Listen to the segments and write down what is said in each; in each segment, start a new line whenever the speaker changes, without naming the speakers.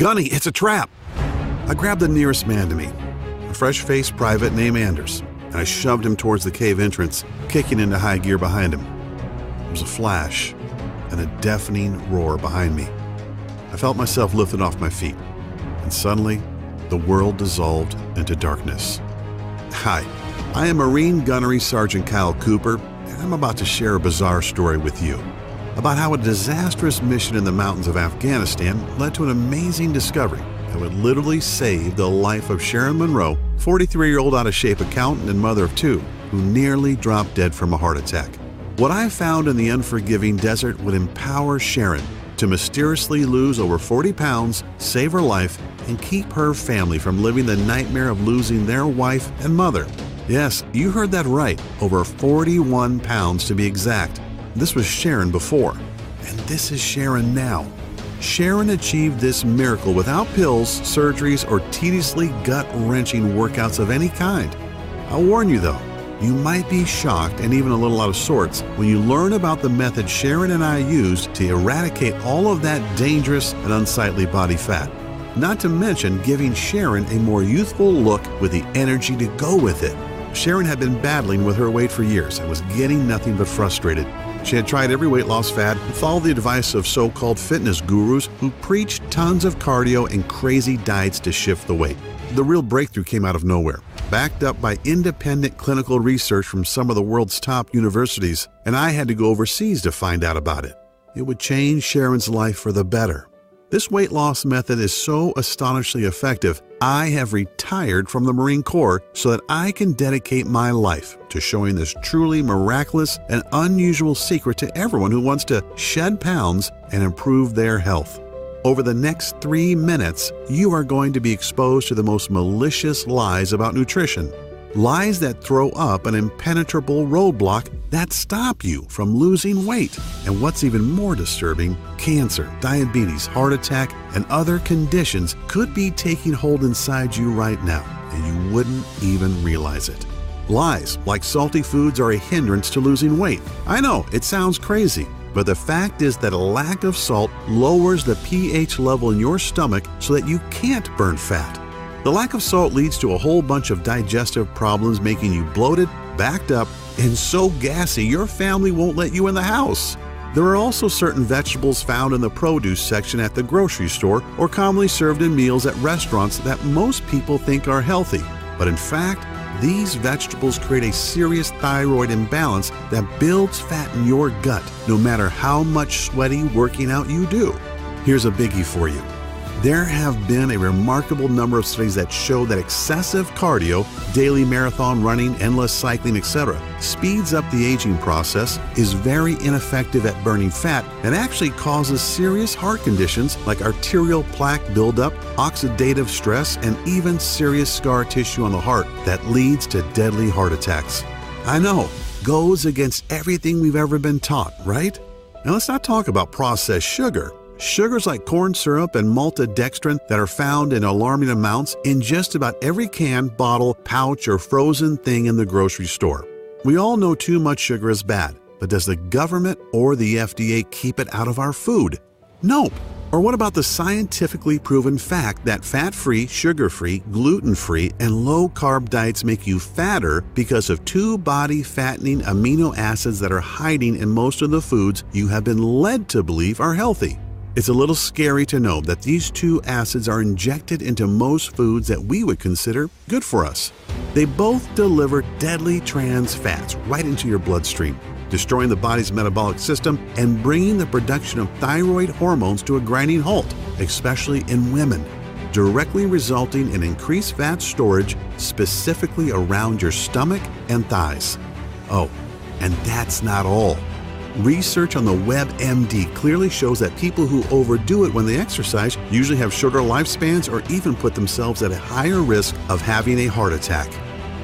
"Gunny, it's a trap!" I grabbed the nearest man to me, a fresh-faced private named Anders, and I shoved him towards the cave entrance, kicking into high gear behind him. There was a flash and a deafening roar behind me. I felt myself lifted off my feet, and suddenly, the world dissolved into darkness. Hi, I am Marine Gunnery Sergeant Kyle Cooper, and I'm about to share a bizarre story with you about how a disastrous mission in the mountains of Afghanistan led to an amazing discovery that would literally save the life of Sharon Monroe, 43-year-old out-of-shape accountant and mother of two, who nearly dropped dead from a heart attack. What I found in the unforgiving desert would empower Sharon to mysteriously lose over 40 pounds, save her life, and keep her family from living the nightmare of losing their wife and mother. Yes, you heard that right, over 41 pounds to be exact. This was Sharon before, and this is Sharon now. Sharon achieved this miracle without pills, surgeries, or tediously gut-wrenching workouts of any kind. I'll warn you though, you might be shocked and even a little out of sorts when you learn about the method Sharon and I used to eradicate all of that dangerous and unsightly body fat. Not to mention giving Sharon a more youthful look with the energy to go with it. Sharon had been battling with her weight for years and was getting nothing but frustrated. She had tried every weight loss fad and followed the advice of so-called fitness gurus who preached tons of cardio and crazy diets to shift the weight. The real breakthrough came out of nowhere, backed up by independent clinical research from some of the world's top universities, and I had to go overseas to find out about it. It would change Sharon's life for the better. This weight loss method is so astonishingly effective, I have retired from the Marine Corps so that I can dedicate my life to showing this truly miraculous and unusual secret to everyone who wants to shed pounds and improve their health. Over the next 3 minutes, you are going to be exposed to the most malicious lies about nutrition. Lies that throw up an impenetrable roadblock that stop you from losing weight. And what's even more disturbing, cancer, diabetes, heart attack, and other conditions could be taking hold inside you right now, and you wouldn't even realize it. Lies like salty foods are a hindrance to losing weight. I know, it sounds crazy, but the fact is that a lack of salt lowers the pH level in your stomach so that you can't burn fat. The lack of salt leads to a whole bunch of digestive problems, making you bloated, backed up, and so gassy your family won't let you in the house. There are also certain vegetables found in the produce section at the grocery store or commonly served in meals at restaurants that most people think are healthy. But in fact, these vegetables create a serious thyroid imbalance that builds fat in your gut, no matter how much sweaty working out you do. Here's a biggie for you. There have been a remarkable number of studies that show that excessive cardio, daily marathon running, endless cycling, etc., speeds up the aging process, is very ineffective at burning fat, and actually causes serious heart conditions like arterial plaque buildup, oxidative stress, and even serious scar tissue on the heart that leads to deadly heart attacks. I know, goes against everything we've ever been taught, right? Now let's not talk about processed sugar. Sugars like corn syrup and maltodextrin that are found in alarming amounts in just about every can, bottle, pouch, or frozen thing in the grocery store. We all know too much sugar is bad, but does the government or the FDA keep it out of our food? Nope. Or what about the scientifically proven fact that fat-free, sugar-free, gluten-free, and low-carb diets make you fatter because of 2 body-fattening amino acids that are hiding in most of the foods you have been led to believe are healthy? It's a little scary to know that these 2 acids are injected into most foods that we would consider good for us. They both deliver deadly trans fats right into your bloodstream, destroying the body's metabolic system and bringing the production of thyroid hormones to a grinding halt, especially in women, directly resulting in increased fat storage specifically around your stomach and thighs. Oh, and that's not all. Research on the WebMD clearly shows that people who overdo it when they exercise usually have shorter lifespans or even put themselves at a higher risk of having a heart attack.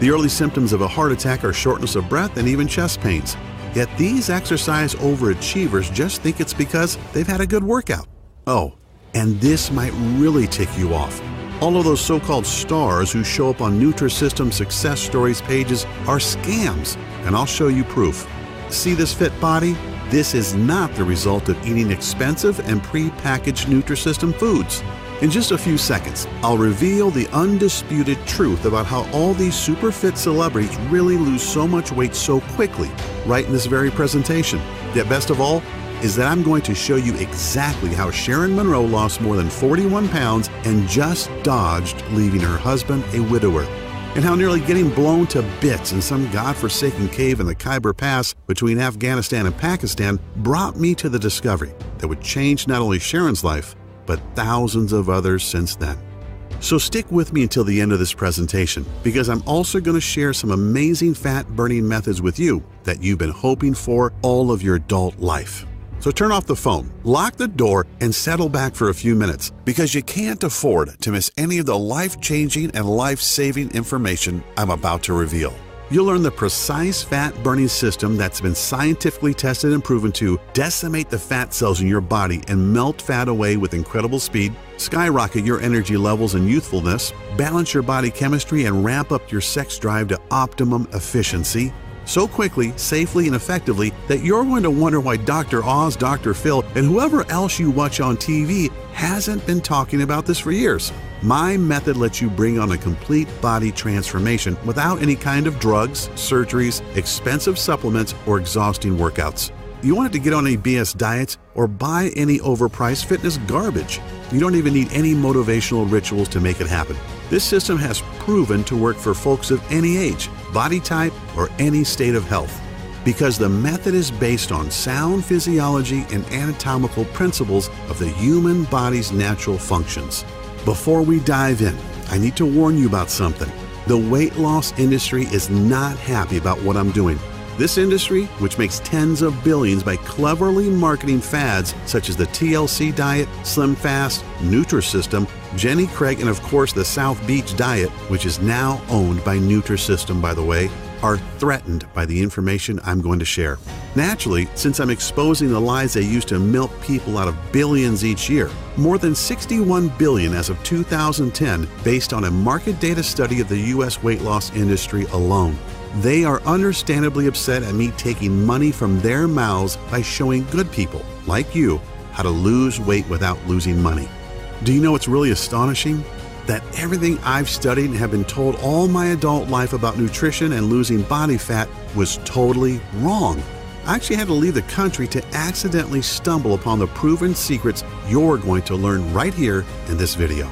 The early symptoms of a heart attack are shortness of breath and even chest pains. Yet these exercise overachievers just think it's because they've had a good workout. Oh, and this might really tick you off. All of those so-called stars who show up on Nutrisystem success stories pages are scams, and I'll show you proof. See this fit body? This is not the result of eating expensive and pre-packaged Nutrisystem foods. In just a few seconds, I'll reveal the undisputed truth about how all these super fit celebrities really lose so much weight so quickly, right in this very presentation. Yet best of all is that I'm going to show you exactly how Sharon Monroe lost more than 41 pounds and just dodged leaving her husband a widower, and how nearly getting blown to bits in some godforsaken cave in the Khyber Pass between Afghanistan and Pakistan brought me to the discovery that would change not only Sharon's life, but thousands of others since then. So stick with me until the end of this presentation, because I'm also going to share some amazing fat-burning methods with you that you've been hoping for all of your adult life. So turn off the phone, lock the door, and settle back for a few minutes, because you can't afford to miss any of the life-changing and life-saving information I'm about to reveal. You'll learn the precise fat-burning system that's been scientifically tested and proven to decimate the fat cells in your body and melt fat away with incredible speed, skyrocket your energy levels and youthfulness, balance your body chemistry, and ramp up your sex drive to optimum efficiency so quickly, safely, and effectively that you're going to wonder why Dr. Oz, Dr. Phil, and whoever else you watch on TV hasn't been talking about this for years. My method lets you bring on a complete body transformation without any kind of drugs, surgeries, expensive supplements, or exhausting workouts. You want it to get on any BS diets or buy any overpriced fitness garbage. You don't even need any motivational rituals to make it happen. This system has proven to work for folks of any age, body type, or any state of health, because the method is based on sound physiology and anatomical principles of the human body's natural functions. Before we dive in, I need to warn you about something. The weight loss industry is not happy about what I'm doing. This industry, which makes tens of billions by cleverly marketing fads such as the TLC diet, Slim Fast, Nutrisystem, Jenny Craig, and of course the South Beach diet, which is now owned by Nutrisystem, by the way, are threatened by the information I'm going to share. Naturally, since I'm exposing the lies they use to milk people out of billions each year, more than 61 billion as of 2010, based on a market data study of the U.S. weight loss industry alone. They are understandably upset at me taking money from their mouths by showing good people, like you, how to lose weight without losing money. Do you know what's really astonishing? That everything I've studied and have been told all my adult life about nutrition and losing body fat was totally wrong. I actually had to leave the country to accidentally stumble upon the proven secrets you're going to learn right here in this video.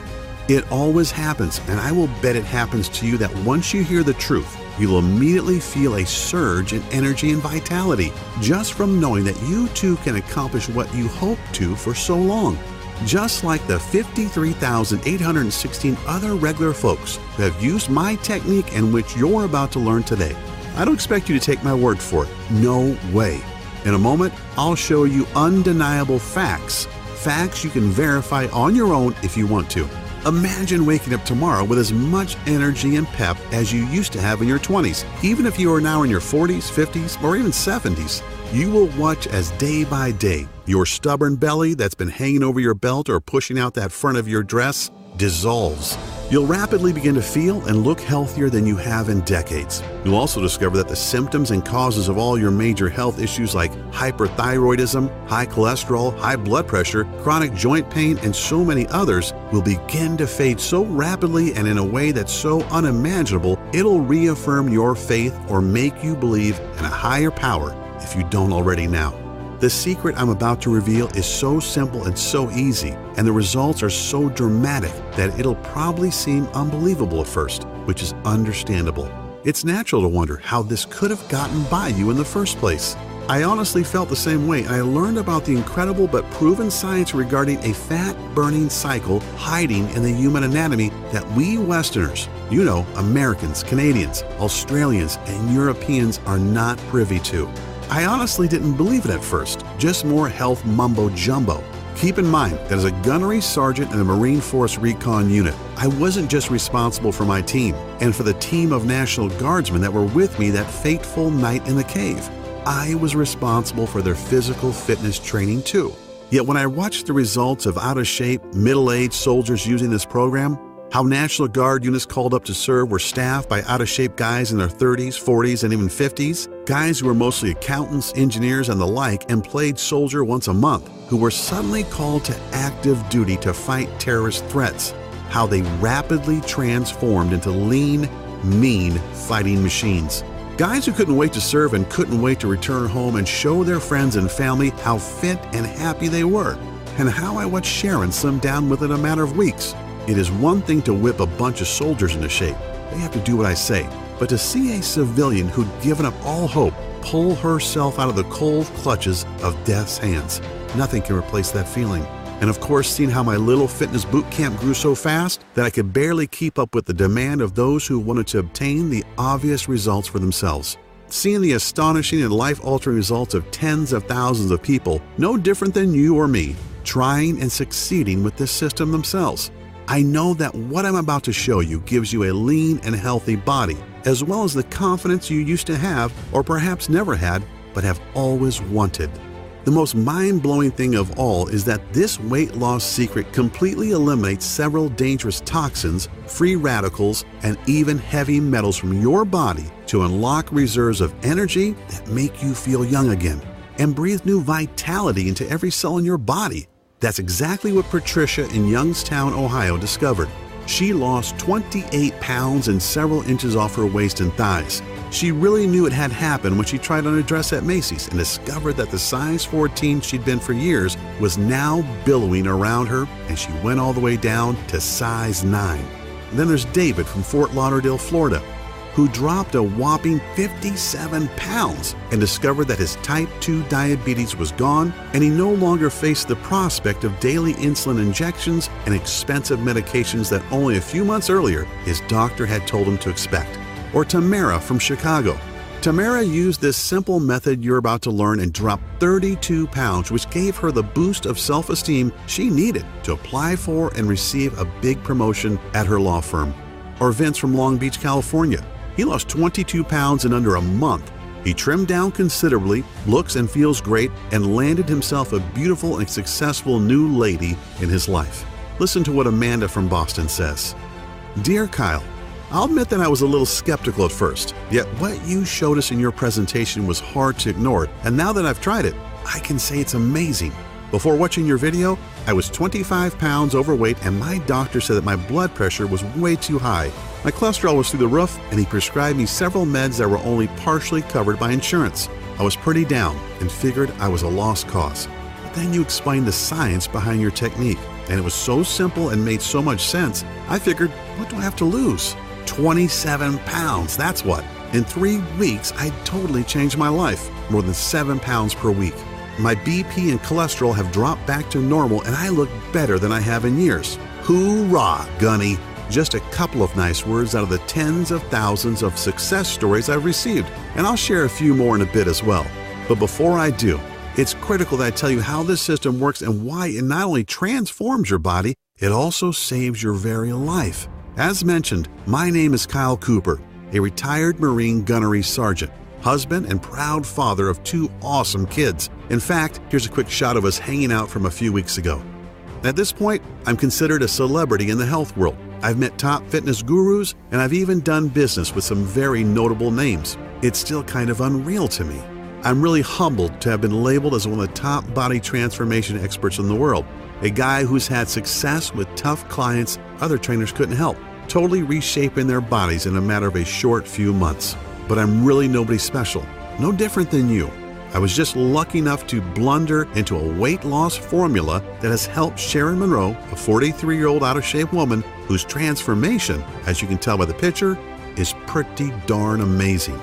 It always happens, and I will bet it happens to you that once you hear the truth, you'll immediately feel a surge in energy and vitality just from knowing that you too can accomplish what you hoped to for so long. Just like the 53,816 other regular folks who have used my technique and which you're about to learn today. I don't expect you to take my word for it. No way. In a moment, I'll show you undeniable facts. Facts you can verify on your own if you want to. Imagine waking up tomorrow with as much energy and pep as you used to have in your 20s. Even if you are now in your 40s, 50s, or even 70s, you will watch as day by day your stubborn belly that's been hanging over your belt or pushing out that front of your dress dissolves. You'll rapidly begin to feel and look healthier than you have in decades. You'll also discover that the symptoms and causes of all your major health issues like hyperthyroidism, high cholesterol, high blood pressure, chronic joint pain, and so many others will begin to fade so rapidly and in a way that's so unimaginable, it'll reaffirm your faith or make you believe in a higher power if you don't already now. The secret I'm about to reveal is so simple and so easy, and the results are so dramatic that it'll probably seem unbelievable at first, which is understandable. It's natural to wonder how this could have gotten by you in the first place. I honestly felt the same way, and I learned about the incredible but proven science regarding a fat-burning cycle hiding in the human anatomy that we Westerners, you know, Americans, Canadians, Australians, and Europeans are not privy to. I honestly didn't believe it at first, just more health mumbo-jumbo. Keep in mind that as a gunnery sergeant in the Marine Force Recon Unit, I wasn't just responsible for my team and for the team of National Guardsmen that were with me that fateful night in the cave. I was responsible for their physical fitness training too. Yet when I watched the results of out-of-shape, middle-aged soldiers using this program, how National Guard units called up to serve were staffed by out-of-shape guys in their 30s, 40s, and even 50s, guys who were mostly accountants, engineers, and the like, and played soldier once a month, who were suddenly called to active duty to fight terrorist threats, how they rapidly transformed into lean, mean fighting machines. Guys who couldn't wait to serve and couldn't wait to return home and show their friends and family how fit and happy they were, and how I watched Sharon slim down within a matter of weeks. It is one thing to whip a bunch of soldiers into shape. They have to do what I say. But to see a civilian who'd given up all hope pull herself out of the cold clutches of death's hands, nothing can replace that feeling. And of course, seeing how my little fitness boot camp grew so fast that I could barely keep up with the demand of those who wanted to obtain the obvious results for themselves. Seeing the astonishing and life-altering results of tens of thousands of people, no different than you or me, trying and succeeding with this system themselves. I know that what I'm about to show you gives you a lean and healthy body, as well as the confidence you used to have or perhaps never had, but have always wanted. The most mind-blowing thing of all is that this weight loss secret completely eliminates several dangerous toxins, free radicals, and even heavy metals from your body to unlock reserves of energy that make you feel young again and breathe new vitality into every cell in your body. That's exactly what Patricia in Youngstown, Ohio discovered. She lost 28 pounds and several inches off her waist and thighs. She really knew it had happened when she tried on a dress at Macy's and discovered that the size 14 she'd been for years was now billowing around her, and she went all the way down to size 9. And then there's David from Fort Lauderdale, Florida, who dropped a whopping 57 pounds and discovered that his type 2 diabetes was gone, and he no longer faced the prospect of daily insulin injections and expensive medications that only a few months earlier his doctor had told him to expect. Or Tamara from Chicago. Tamara used this simple method you're about to learn and dropped 32 pounds, which gave her the boost of self-esteem she needed to apply for and receive a big promotion at her law firm. Or Vince from Long Beach, California. He lost 22 pounds in under a month. He trimmed down considerably, looks and feels great, and landed himself a beautiful and successful new lady in his life. Listen to what Amanda from Boston says. Dear Kyle, I'll admit that I was a little skeptical at first, yet what you showed us in your presentation was hard to ignore, and now that I've tried it, I can say it's amazing. Before watching your video, I was 25 pounds overweight, and my doctor said that my blood pressure was way too high. My cholesterol was through the roof, and he prescribed me several meds that were only partially covered by insurance. I was pretty down and figured I was a lost cause. But then you explained the science behind your technique, and it was so simple and made so much sense, I figured, what do I have to lose? 27 pounds, that's what. In 3 weeks, I totally changed my life, more than 7 pounds per week. My BP and cholesterol have dropped back to normal, and I look better than I have in years. Hoorah, Gunny! Just a couple of nice words out of the tens of thousands of success stories I've received, and I'll share a few more in a bit as well. But before I do, it's critical that I tell you how this system works and why it not only transforms your body, it also saves your very life. As mentioned, my name is Kyle Cooper, a retired Marine gunnery sergeant, husband and proud father of 2 awesome kids. In fact, here's a quick shot of us hanging out from a few weeks ago. At this point, I'm considered a celebrity in the health world. I've met top fitness gurus, and I've even done business with some very notable names. It's still kind of unreal to me. I'm really humbled to have been labeled as one of the top body transformation experts in the world, a guy who's had success with tough clients other trainers couldn't help, totally reshaping their bodies in a matter of a short few months. But I'm really nobody special, no different than you. I was just lucky enough to blunder into a weight loss formula that has helped Sharon Monroe, a 43-year-old out-of-shape woman whose transformation, as you can tell by the picture, is pretty darn amazing.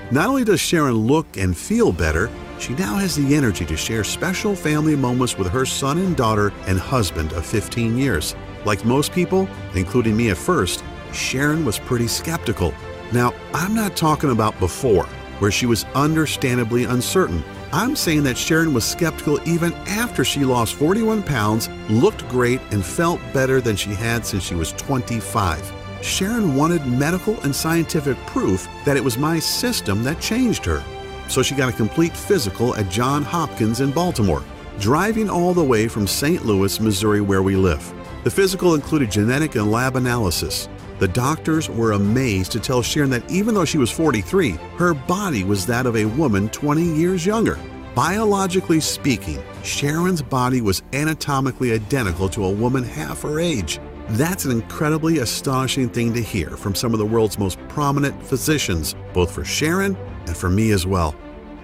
Not only does Sharon look and feel better, she now has the energy to share special family moments with her son and daughter and husband of 15 years. Like most people, including me at first, Sharon was pretty skeptical. Now, I'm not talking about before, where she was understandably uncertain. I'm saying that Sharon was skeptical even after she lost 41 pounds, looked great, and felt better than she had since she was 25. Sharon wanted medical and scientific proof that it was my system that changed her. So she got a complete physical at Johns Hopkins in Baltimore, driving all the way from St. Louis, Missouri, where we live. The physical included genetic and lab analysis. The doctors were amazed to tell Sharon that even though she was 43, her body was that of a woman 20 years younger. Biologically speaking, Sharon's body was anatomically identical to a woman half her age. That's an incredibly astonishing thing to hear from some of the world's most prominent physicians, both for Sharon and for me as well.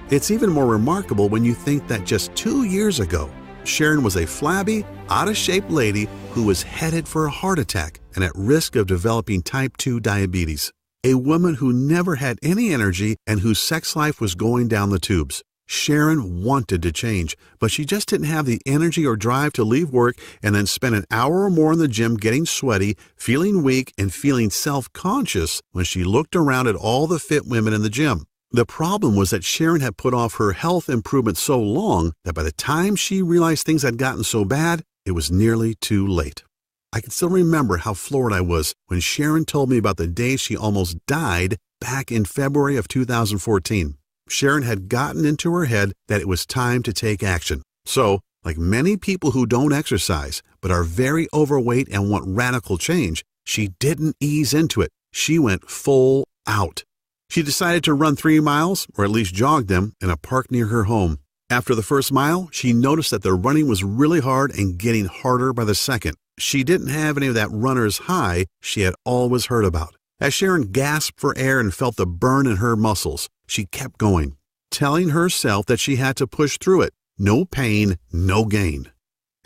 It's even more remarkable when you think that just 2 years ago, Sharon was a flabby, out-of-shape lady who was headed for a heart attack and at risk of developing type 2 diabetes. A woman who never had any energy and whose sex life was going down the tubes. Sharon wanted to change, but she just didn't have the energy or drive to leave work and then spend an hour or more in the gym getting sweaty, feeling weak, and feeling self-conscious when she looked around at all the fit women in the gym. The problem was that Sharon had put off her health improvement so long that by the time she realized things had gotten so bad, it was nearly too late. I can still remember how floored I was when Sharon told me about the day she almost died back in February of 2014. Sharon had gotten into her head that it was time to take action. So, like many people who don't exercise but are very overweight and want radical change, she didn't ease into it. She went full out. She decided to run 3 miles, or at least jog them, in a park near her home. After the first mile, she noticed that the running was really hard and getting harder by the second. She didn't have any of that runner's high she had always heard about. As Sharon gasped for air and felt the burn in her muscles, she kept going, telling herself that she had to push through it. No pain, no gain.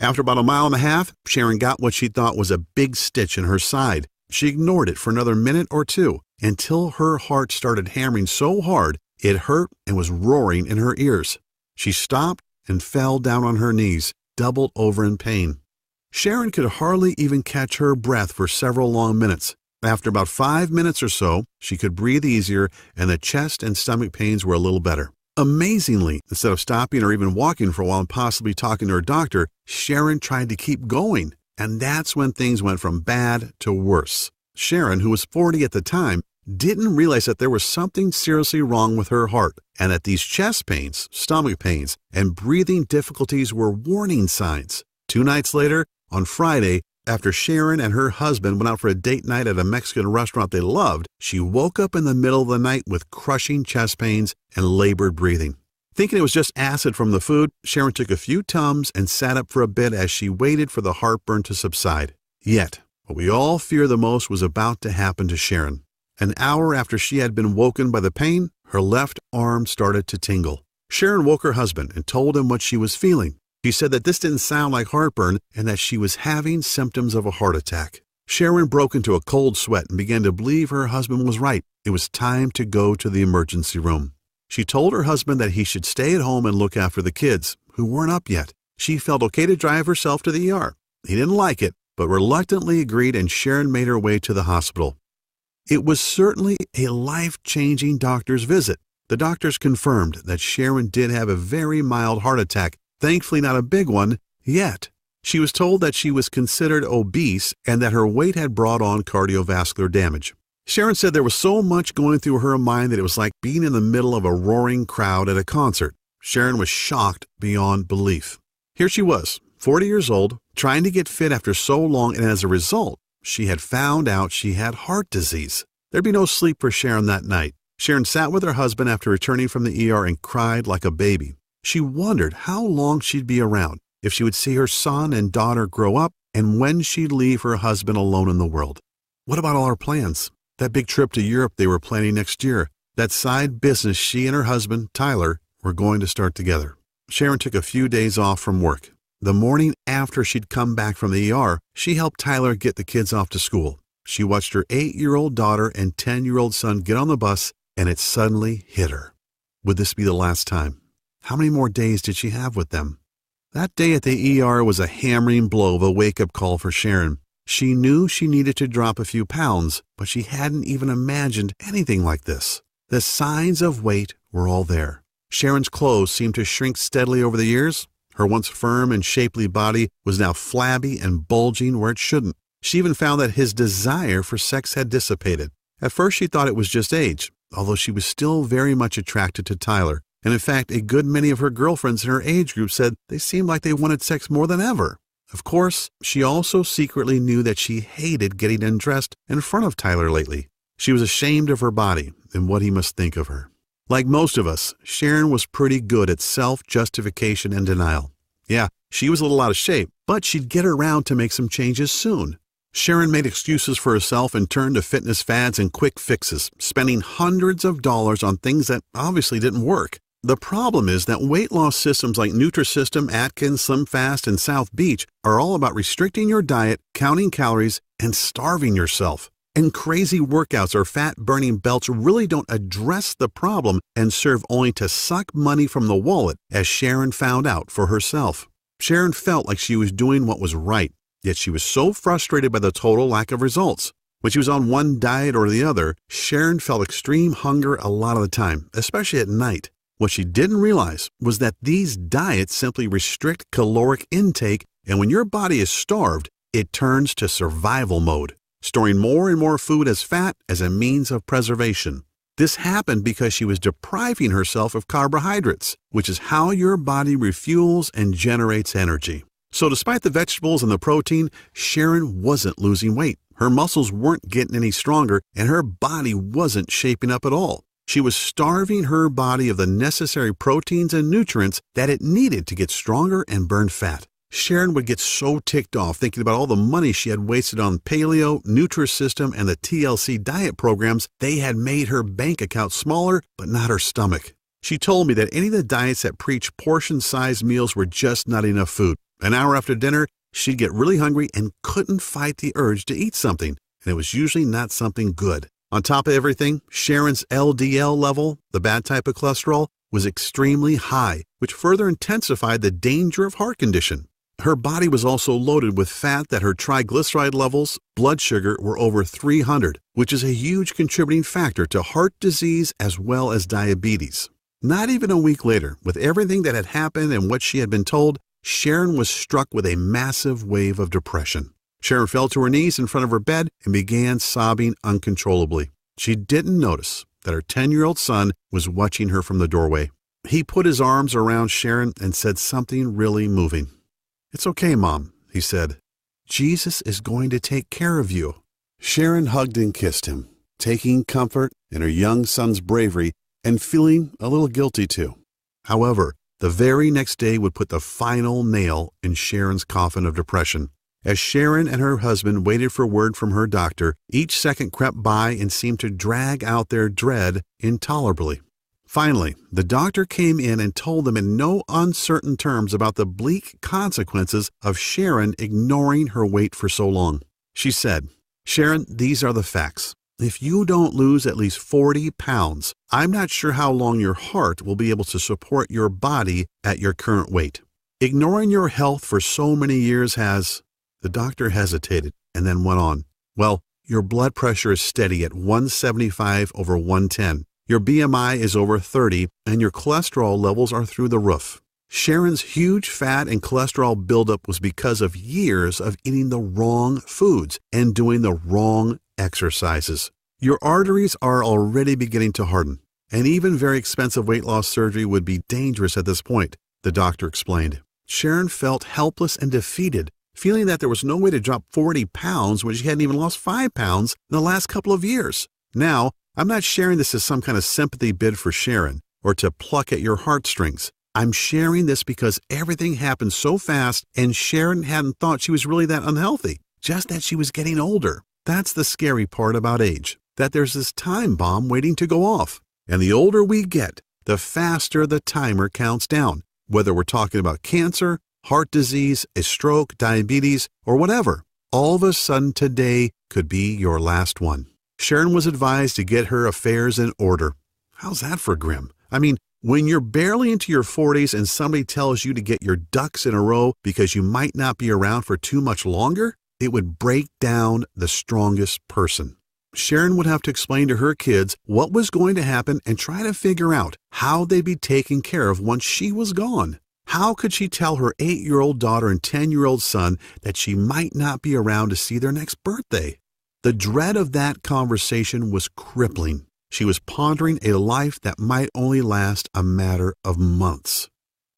After about 1.5 miles, Sharon got what she thought was a big stitch in her side. She ignored it for another minute or two until her heart started hammering so hard it hurt and was roaring in her ears. She stopped and fell down on her knees, doubled over in pain. Sharon could hardly even catch her breath for several long minutes. After about 5 minutes or so, she could breathe easier and the chest and stomach pains were a little better. Amazingly, instead of stopping or even walking for a while and possibly talking to her doctor, Sharon tried to keep going. And that's when things went from bad to worse. Sharon, who was 40 at the time, didn't realize that there was something seriously wrong with her heart and that these chest pains, stomach pains, and breathing difficulties were warning signs. 2 nights later, on Friday, after Sharon and her husband went out for a date night at a Mexican restaurant they loved, she woke up in the middle of the night with crushing chest pains and labored breathing. Thinking it was just acid from the food, Sharon took a few Tums and sat up for a bit as she waited for the heartburn to subside. Yet, what we all fear the most was about to happen to Sharon. An hour after she had been woken by the pain, her left arm started to tingle. Sharon woke her husband and told him what she was feeling. She said that this didn't sound like heartburn and that she was having symptoms of a heart attack. Sharon broke into a cold sweat and began to believe her husband was right. It was time to go to the emergency room. She told her husband that he should stay at home and look after the kids, who weren't up yet. She felt okay to drive herself to the ER. He didn't like it, but reluctantly agreed, and Sharon made her way to the hospital. It was certainly a life-changing doctor's visit. The doctors confirmed that Sharon did have a very mild heart attack, thankfully not a big one yet. She was told that she was considered obese and that her weight had brought on cardiovascular damage. Sharon said there was so much going through her mind that it was like being in the middle of a roaring crowd at a concert. Sharon was shocked beyond belief. Here she was, 40 years old, trying to get fit after so long, and as a result, she had found out she had heart disease. There'd be no sleep for Sharon that night. Sharon sat with her husband after returning from the ER and cried like a baby. She wondered how long she'd be around, if she would see her son and daughter grow up, and when she'd leave her husband alone in the world. What about all her plans? That big trip to Europe they were planning next year. That side business she and her husband, Tyler, were going to start together. Sharon took a few days off from work. The morning after she'd come back from the ER, she helped Tyler get the kids off to school. She watched her 8-year-old daughter and 10-year-old son get on the bus, and it suddenly hit her. Would this be the last time? How many more days did she have with them? That day at the ER was a hammering blow of a wake-up call for Sharon. She knew she needed to drop a few pounds, but she hadn't even imagined anything like this. The signs of weight were all there. Sharon's clothes seemed to shrink steadily over the years. Her once firm and shapely body was now flabby and bulging where it shouldn't. She even found that his desire for sex had dissipated. At first she thought it was just age, although she was still very much attracted to Tyler. And in fact, a good many of her girlfriends in her age group said they seemed like they wanted sex more than ever. Of course, she also secretly knew that she hated getting undressed in front of Tyler lately. She was ashamed of her body and what he must think of her. Like most of us, Sharon was pretty good at self-justification and denial. Yeah, she was a little out of shape, but she'd get around to make some changes soon. Sharon made excuses for herself and turned to fitness fads and quick fixes, spending hundreds of dollars on things that obviously didn't work. The problem is that weight loss systems like Nutrisystem, Atkins, SlimFast, and South Beach are all about restricting your diet, counting calories, and starving yourself. And crazy workouts or fat-burning belts really don't address the problem and serve only to suck money from the wallet, as Sharon found out for herself. Sharon felt like she was doing what was right, yet she was so frustrated by the total lack of results. When she was on one diet or the other, Sharon felt extreme hunger a lot of the time, especially at night. What she didn't realize was that these diets simply restrict caloric intake, and when your body is starved, it turns to survival mode, storing more and more food as fat as a means of preservation. This happened because she was depriving herself of carbohydrates, which is how your body refuels and generates energy. So despite the vegetables and the protein, Sharon wasn't losing weight. Her muscles weren't getting any stronger, and her body wasn't shaping up at all. She was starving her body of the necessary proteins and nutrients that it needed to get stronger and burn fat. Sharon would get so ticked off thinking about all the money she had wasted on paleo, Nutrisystem, and the TLC diet programs. They had made her bank account smaller, but not her stomach. She told me that any of the diets that preach portion-sized meals were just not enough food. An hour after dinner, she'd get really hungry and couldn't fight the urge to eat something, and it was usually not something good. On top of everything, Sharon's LDL level, the bad type of cholesterol, was extremely high, which further intensified the danger of heart condition. Her body was also loaded with fat that her triglyceride levels, blood sugar, were over 300, which is a huge contributing factor to heart disease as well as diabetes. Not even a week later, with everything that had happened and what she had been told, Sharon was struck with a massive wave of depression. Sharon fell to her knees in front of her bed and began sobbing uncontrollably. She didn't notice that her 10-year-old son was watching her from the doorway. He put his arms around Sharon and said something really moving. "It's okay, Mom," he said. "Jesus is going to take care of you." Sharon hugged and kissed him, taking comfort in her young son's bravery and feeling a little guilty too. However, the very next day would put the final nail in Sharon's coffin of depression. As Sharon and her husband waited for word from her doctor, each second crept by and seemed to drag out their dread intolerably. Finally, the doctor came in and told them in no uncertain terms about the bleak consequences of Sharon ignoring her weight for so long. She said, "Sharon, these are the facts. If you don't lose at least 40 pounds, I'm not sure how long your heart will be able to support your body at your current weight. Ignoring your health for so many years has..." The doctor hesitated and then went on. "Well, your blood pressure is steady at 175/110. Your BMI is over 30, and your cholesterol levels are through the roof." Sharon's huge fat and cholesterol buildup was because of years of eating the wrong foods and doing the wrong exercises. Your arteries are already beginning to harden, and even very expensive weight loss surgery would be dangerous at this point, the doctor explained. Sharon felt helpless and defeated, feeling that there was no way to drop 40 pounds when she hadn't even lost 5 pounds in the last couple of years. Now, I'm not sharing this as some kind of sympathy bid for Sharon or to pluck at your heartstrings. I'm sharing this because everything happened so fast and Sharon hadn't thought she was really that unhealthy, just that she was getting older. That's the scary part about age, that there's this time bomb waiting to go off. And the older we get, the faster the timer counts down, whether we're talking about cancer, heart disease, a stroke, diabetes, or whatever. All of a sudden today could be your last one. Sharon was advised to get her affairs in order. How's that for grim? I mean, when you're barely into your 40s and somebody tells you to get your ducks in a row because you might not be around for too much longer, it would break down the strongest person. Sharon would have to explain to her kids what was going to happen and try to figure out how they'd be taken care of once she was gone. How could she tell her 8-year-old daughter and 10-year-old son that she might not be around to see their next birthday? The dread of that conversation was crippling. She was pondering a life that might only last a matter of months.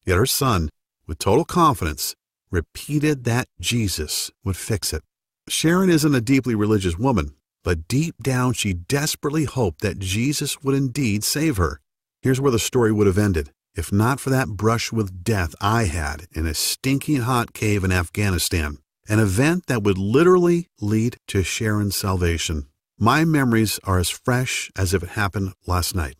Yet her son, with total confidence, repeated that Jesus would fix it. Sharon isn't a deeply religious woman, but deep down she desperately hoped that Jesus would indeed save her. Here's where the story would have ended, if not for that brush with death I had in a stinking hot cave in Afghanistan, an event that would literally lead to Sharon's salvation. My memories are as fresh as if it happened last night.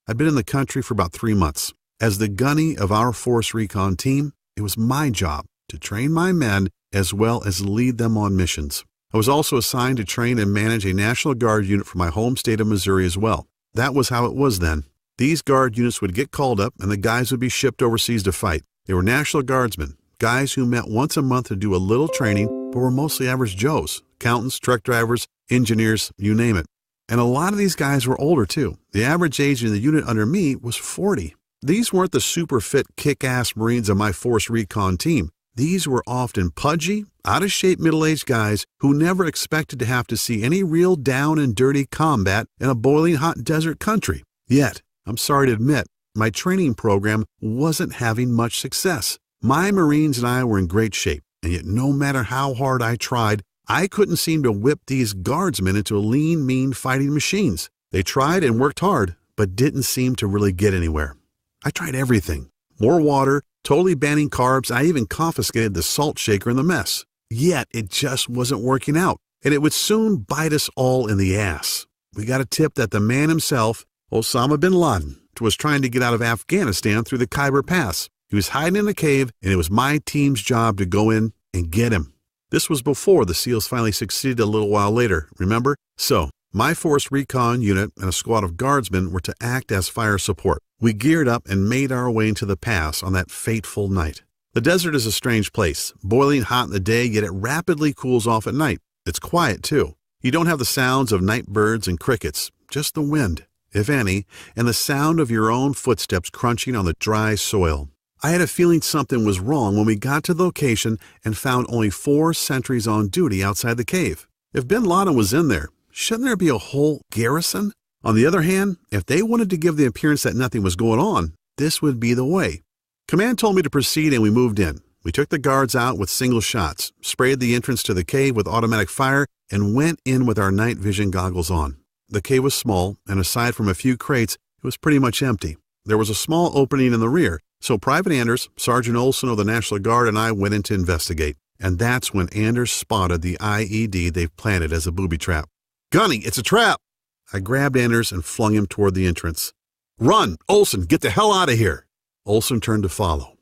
I'd been in the country for about 3 months. As the gunny of our Force Recon team, it was my job to train my men as well as lead them on missions. I was also assigned to train and manage a National Guard unit for my home state of Missouri as well. That was how it was then. These Guard units would get called up and the guys would be shipped overseas to fight. They were National Guardsmen, guys who met once a month to do a little training, but were mostly average Joes, accountants, truck drivers, engineers, you name it. And a lot of these guys were older too. The average age in the unit under me was 40. These weren't the super fit kick-ass Marines of my Force Recon team. These were often pudgy, out-of-shape middle-aged guys who never expected to have to see any real down and dirty combat in a boiling hot desert country. Yet, I'm sorry to admit, my training program wasn't having much success. My Marines and I were in great shape, and yet no matter how hard I tried, I couldn't seem to whip these Guardsmen into lean, mean fighting machines. They tried and worked hard, but didn't seem to really get anywhere. I tried everything. More water, totally banning carbs. I even confiscated the salt shaker in the mess. Yet it just wasn't working out, and it would soon bite us all in the ass. We got a tip that the man himself, Osama bin Laden, was trying to get out of Afghanistan through the Khyber Pass. He was hiding in a cave, and it was my team's job to go in and get him. This was before the SEALs finally succeeded a little while later, remember? So, my Force Recon unit and a squad of Guardsmen were to act as fire support. We geared up and made our way into the pass on that fateful night. The desert is a strange place, boiling hot in the day, yet it rapidly cools off at night. It's quiet, too. You don't have the sounds of night birds and crickets, just the wind, if any, and the sound of your own footsteps crunching on the dry soil. I had a feeling something was wrong when we got to the location and found only 4 sentries on duty outside the cave. If bin Laden was in there, shouldn't there be a whole garrison? On the other hand, if they wanted to give the appearance that nothing was going on, this would be the way. Command told me to proceed and we moved in. We took the guards out with single shots, sprayed the entrance to the cave with automatic fire, and went in with our night vision goggles on. The cave was small, and aside from a few crates, it was pretty much empty. There was a small opening in the rear, so Private Anders, Sergeant Olson of the National Guard, and I went in to investigate. And that's when Anders spotted the IED they've planted as a booby trap. "Gunny, it's a trap!" I grabbed Anders and flung him toward the entrance. "Run! Olson, get the hell out of here!" Olson turned to follow.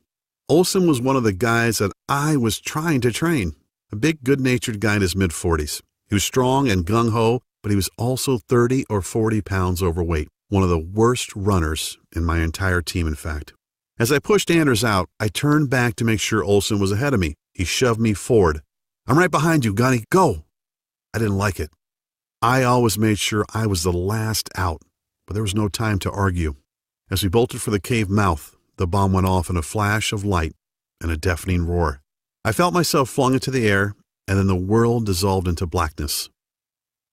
Olson was one of the guys that I was trying to train. A big, good-natured guy in his mid-40s. He was strong and gung-ho, but he was also 30 or 40 pounds overweight. One of the worst runners in my entire team, in fact. As I pushed Anders out, I turned back to make sure Olson was ahead of me. He shoved me forward. "I'm right behind you, Gunny. Go!" I didn't like it. I always made sure I was the last out, but there was no time to argue. As we bolted for the cave mouth, the bomb went off in a flash of light and a deafening roar. I felt myself flung into the air, and then the world dissolved into blackness.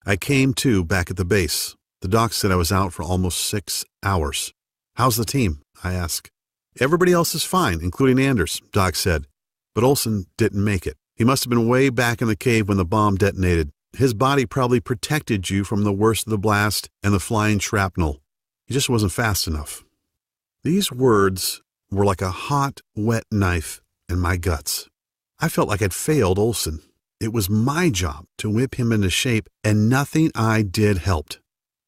I came to back at the base. The doc said I was out for almost 6 hours. "How's the team?" I asked. "Everybody else is fine, including Anders," Doc said. "But Olson didn't make it. He must have been way back in the cave when the bomb detonated. His body probably protected you from the worst of the blast and the flying shrapnel. He just wasn't fast enough." These words were like a hot, wet knife in my guts. I felt like I'd failed Olson. It was my job to whip him into shape, and nothing I did helped.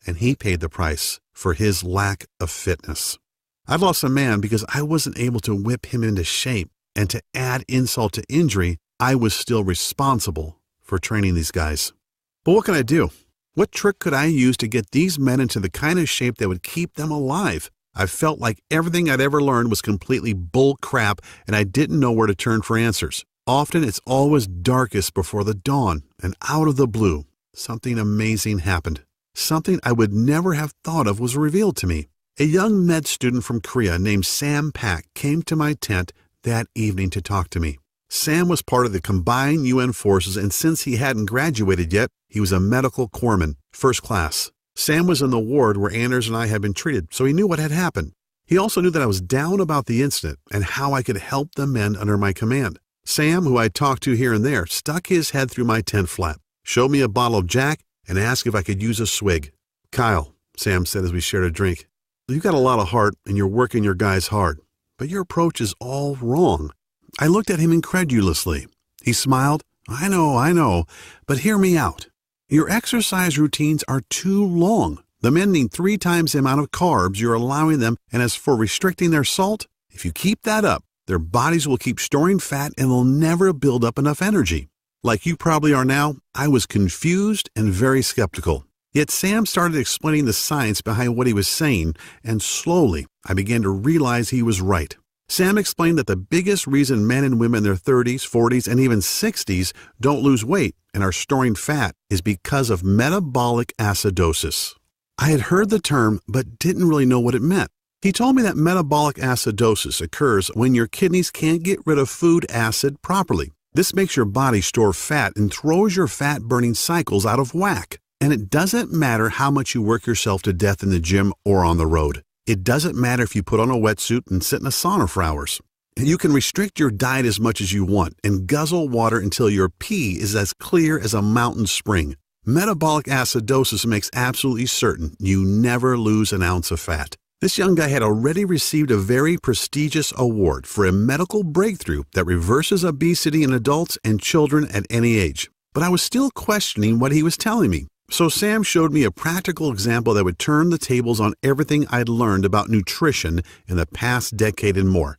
And he paid the price for his lack of fitness. I lost a man because I wasn't able to whip him into shape, and to add insult to injury, I was still responsible for training these guys. But what can I do? What trick could I use to get these men into the kind of shape that would keep them alive? I felt like everything I'd ever learned was completely bull crap, and I didn't know where to turn for answers. Often it's always darkest before the dawn, and out of the blue, something amazing happened. Something I would never have thought of was revealed to me. A young med student from Korea named Sam Pak came to my tent that evening to talk to me. Sam was part of the combined UN forces, and since he hadn't graduated yet, he was a medical corpsman, first class. Sam was in the ward where Anders and I had been treated, so he knew what had happened. He also knew that I was down about the incident and how I could help the men under my command. Sam, who I talked to here and there, stuck his head through my tent flap, showed me a bottle of Jack, and asked if I could use a swig. "Kyle," Sam said as we shared a drink, "you've got a lot of heart and you're working your guys hard, but your approach is all wrong." I looked at him incredulously. He smiled. I know, but hear me out. Your exercise routines are too long. The men need 3 times the amount of carbs you're allowing them, and as for restricting their salt, if you keep that up, their bodies will keep storing fat and they'll never build up enough energy. Like you probably are now, I was confused and very skeptical. Yet Sam started explaining the science behind what he was saying, and slowly I began to realize he was right. Sam explained that the biggest reason men and women in their 30s, 40s, and even 60s don't lose weight and are storing fat is because of metabolic acidosis. I had heard the term, but didn't really know what it meant. He told me that metabolic acidosis occurs when your kidneys can't get rid of food acid properly. This makes your body store fat and throws your fat-burning cycles out of whack. And it doesn't matter how much you work yourself to death in the gym or on the road. It doesn't matter if you put on a wetsuit and sit in a sauna for hours. You can restrict your diet as much as you want and guzzle water until your pee is as clear as a mountain spring. Metabolic acidosis makes absolutely certain you never lose an ounce of fat. This young guy had already received a very prestigious award for a medical breakthrough that reverses obesity in adults and children at any age. But I was still questioning what he was telling me. So Sam showed me a practical example that would turn the tables on everything I'd learned about nutrition in the past decade and more.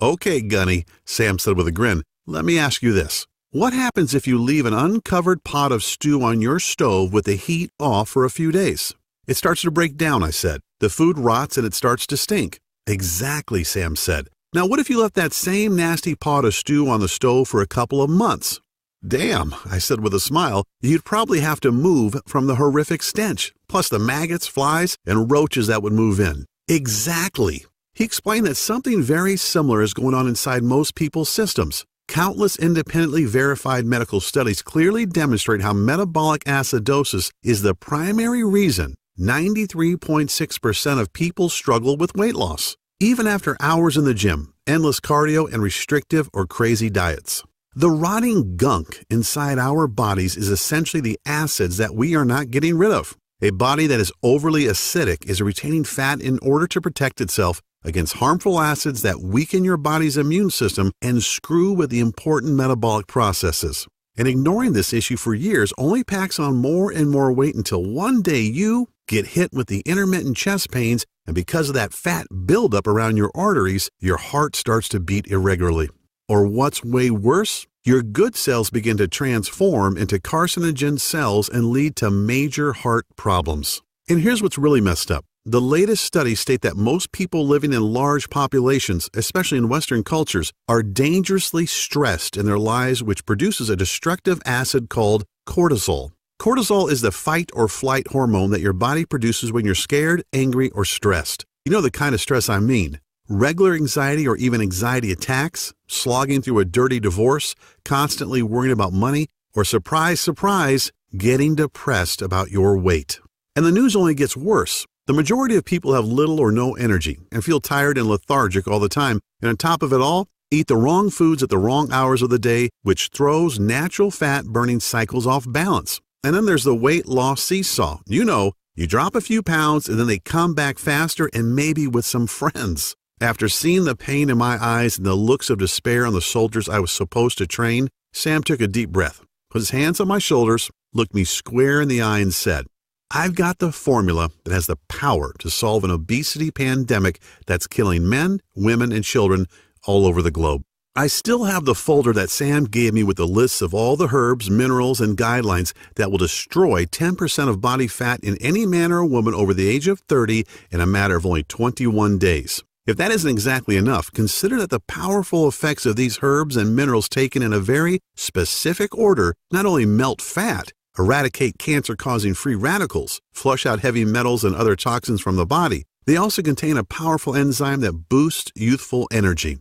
"Okay, Gunny," Sam said with a grin, "let me ask you this. What happens if you leave an uncovered pot of stew on your stove with the heat off for a few days?" "It starts to break down," I said. "The food rots and it starts to stink." "Exactly," Sam said. "Now what if you left that same nasty pot of stew on the stove for a couple of months?" "Damn," I said with a smile, "you'd probably have to move from the horrific stench, plus the maggots, flies, and roaches that would move in." "Exactly." He explained that something very similar is going on inside most people's systems. Countless independently verified medical studies clearly demonstrate how metabolic acidosis is the primary reason 93.6% of people struggle with weight loss, even after hours in the gym, endless cardio, and restrictive or crazy diets. The rotting gunk inside our bodies is essentially the acids that we are not getting rid of. A body that is overly acidic is retaining fat in order to protect itself against harmful acids that weaken your body's immune system and screw with the important metabolic processes. And ignoring this issue for years only packs on more and more weight until one day you get hit with the intermittent chest pains, and because of that fat buildup around your arteries, your heart starts to beat irregularly. Or what's way worse, your good cells begin to transform into carcinogen cells and lead to major heart problems. And here's what's really messed up. The latest studies state that most people living in large populations, especially in Western cultures, are dangerously stressed in their lives, which produces a destructive acid called cortisol. Cortisol is the fight or flight hormone that your body produces when you're scared, angry, or stressed. You know the kind of stress I mean. Regular anxiety or even anxiety attacks, slogging through a dirty divorce, constantly worrying about money, or surprise, surprise, getting depressed about your weight. And the news only gets worse. The majority of people have little or no energy and feel tired and lethargic all the time, and on top of it all, eat the wrong foods at the wrong hours of the day, which throws natural fat-burning cycles off balance. And then there's the weight loss seesaw. You know, you drop a few pounds and then they come back faster and maybe with some friends. After seeing the pain in my eyes and the looks of despair on the soldiers I was supposed to train, Sam took a deep breath, put his hands on my shoulders, looked me square in the eye and said, "I've got the formula that has the power to solve an obesity pandemic that's killing men, women, and children all over the globe." I still have the folder that Sam gave me with the lists of all the herbs, minerals, and guidelines that will destroy 10% of body fat in any man or woman over the age of 30 in a matter of only 21 days. If that isn't exactly enough, consider that the powerful effects of these herbs and minerals taken in a very specific order not only melt fat, eradicate cancer-causing free radicals, flush out heavy metals and other toxins from the body, they also contain a powerful enzyme that boosts youthful energy,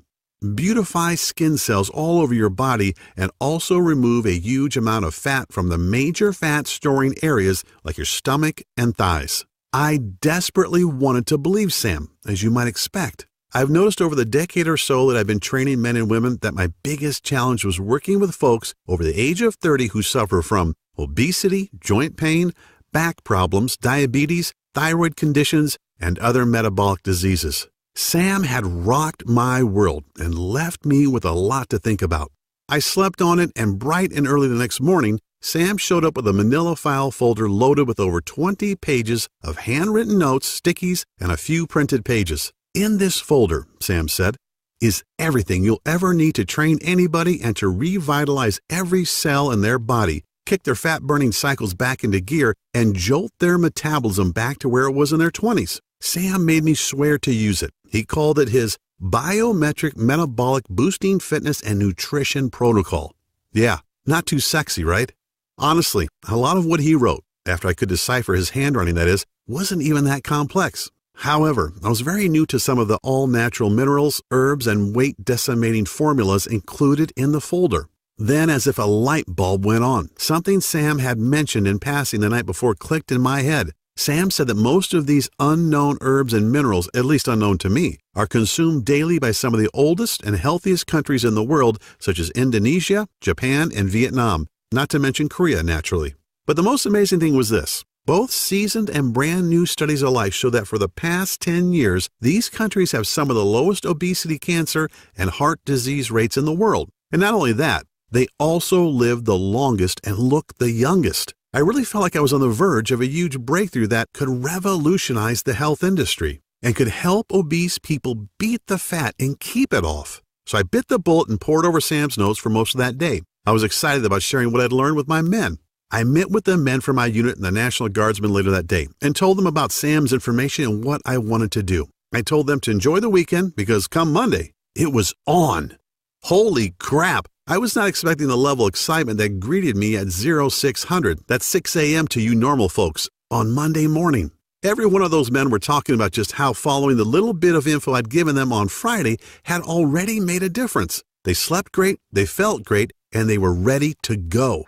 beautify skin cells all over your body, and also remove a huge amount of fat from the major fat-storing areas like your stomach and thighs. I desperately wanted to believe Sam, as you might expect. I've noticed over the decade or so that I've been training men and women that my biggest challenge was working with folks over the age of 30 who suffer from obesity, joint pain, back problems, diabetes, thyroid conditions, and other metabolic diseases. Sam had rocked my world and left me with a lot to think about. I slept on it, and bright and early the next morning, Sam showed up with a manila file folder loaded with over 20 pages of handwritten notes, stickies, and a few printed pages. In this folder, Sam said, is everything you'll ever need to train anybody and to revitalize every cell in their body, kick their fat-burning cycles back into gear, and jolt their metabolism back to where it was in their 20s. Sam made me swear to use it. He called it his Biometric Metabolic Boosting Fitness and Nutrition Protocol. Yeah, not too sexy, right? Honestly, a lot of what he wrote, after I could decipher his handwriting that is, wasn't even that complex. However, I was very new to some of the all-natural minerals, herbs, and weight-decimating formulas included in the folder. Then, as if a light bulb went on, something Sam had mentioned in passing the night before clicked in my head. Sam said that most of these unknown herbs and minerals, at least unknown to me, are consumed daily by some of the oldest and healthiest countries in the world, such as Indonesia, Japan, and Vietnam, not to mention Korea, naturally. But the most amazing thing was this. Both seasoned and brand new studies alike show that for the past 10 years, these countries have some of the lowest obesity, cancer, and heart disease rates in the world. And not only that, they also live the longest and look the youngest. I really felt like I was on the verge of a huge breakthrough that could revolutionize the health industry and could help obese people beat the fat and keep it off. So I bit the bullet and pored over Sam's notes for most of that day. I was excited about sharing what I'd learned with my men. I met with the men from my unit and the National Guardsmen later that day and told them about Sam's information and what I wanted to do. I told them to enjoy the weekend because come Monday, it was on. Holy crap! I was not expecting the level of excitement that greeted me at 0600, that's 6 a.m. to you normal folks, on Monday morning. Every one of those men were talking about just how following the little bit of info I'd given them on Friday had already made a difference. They slept great, they felt great, and they were ready to go.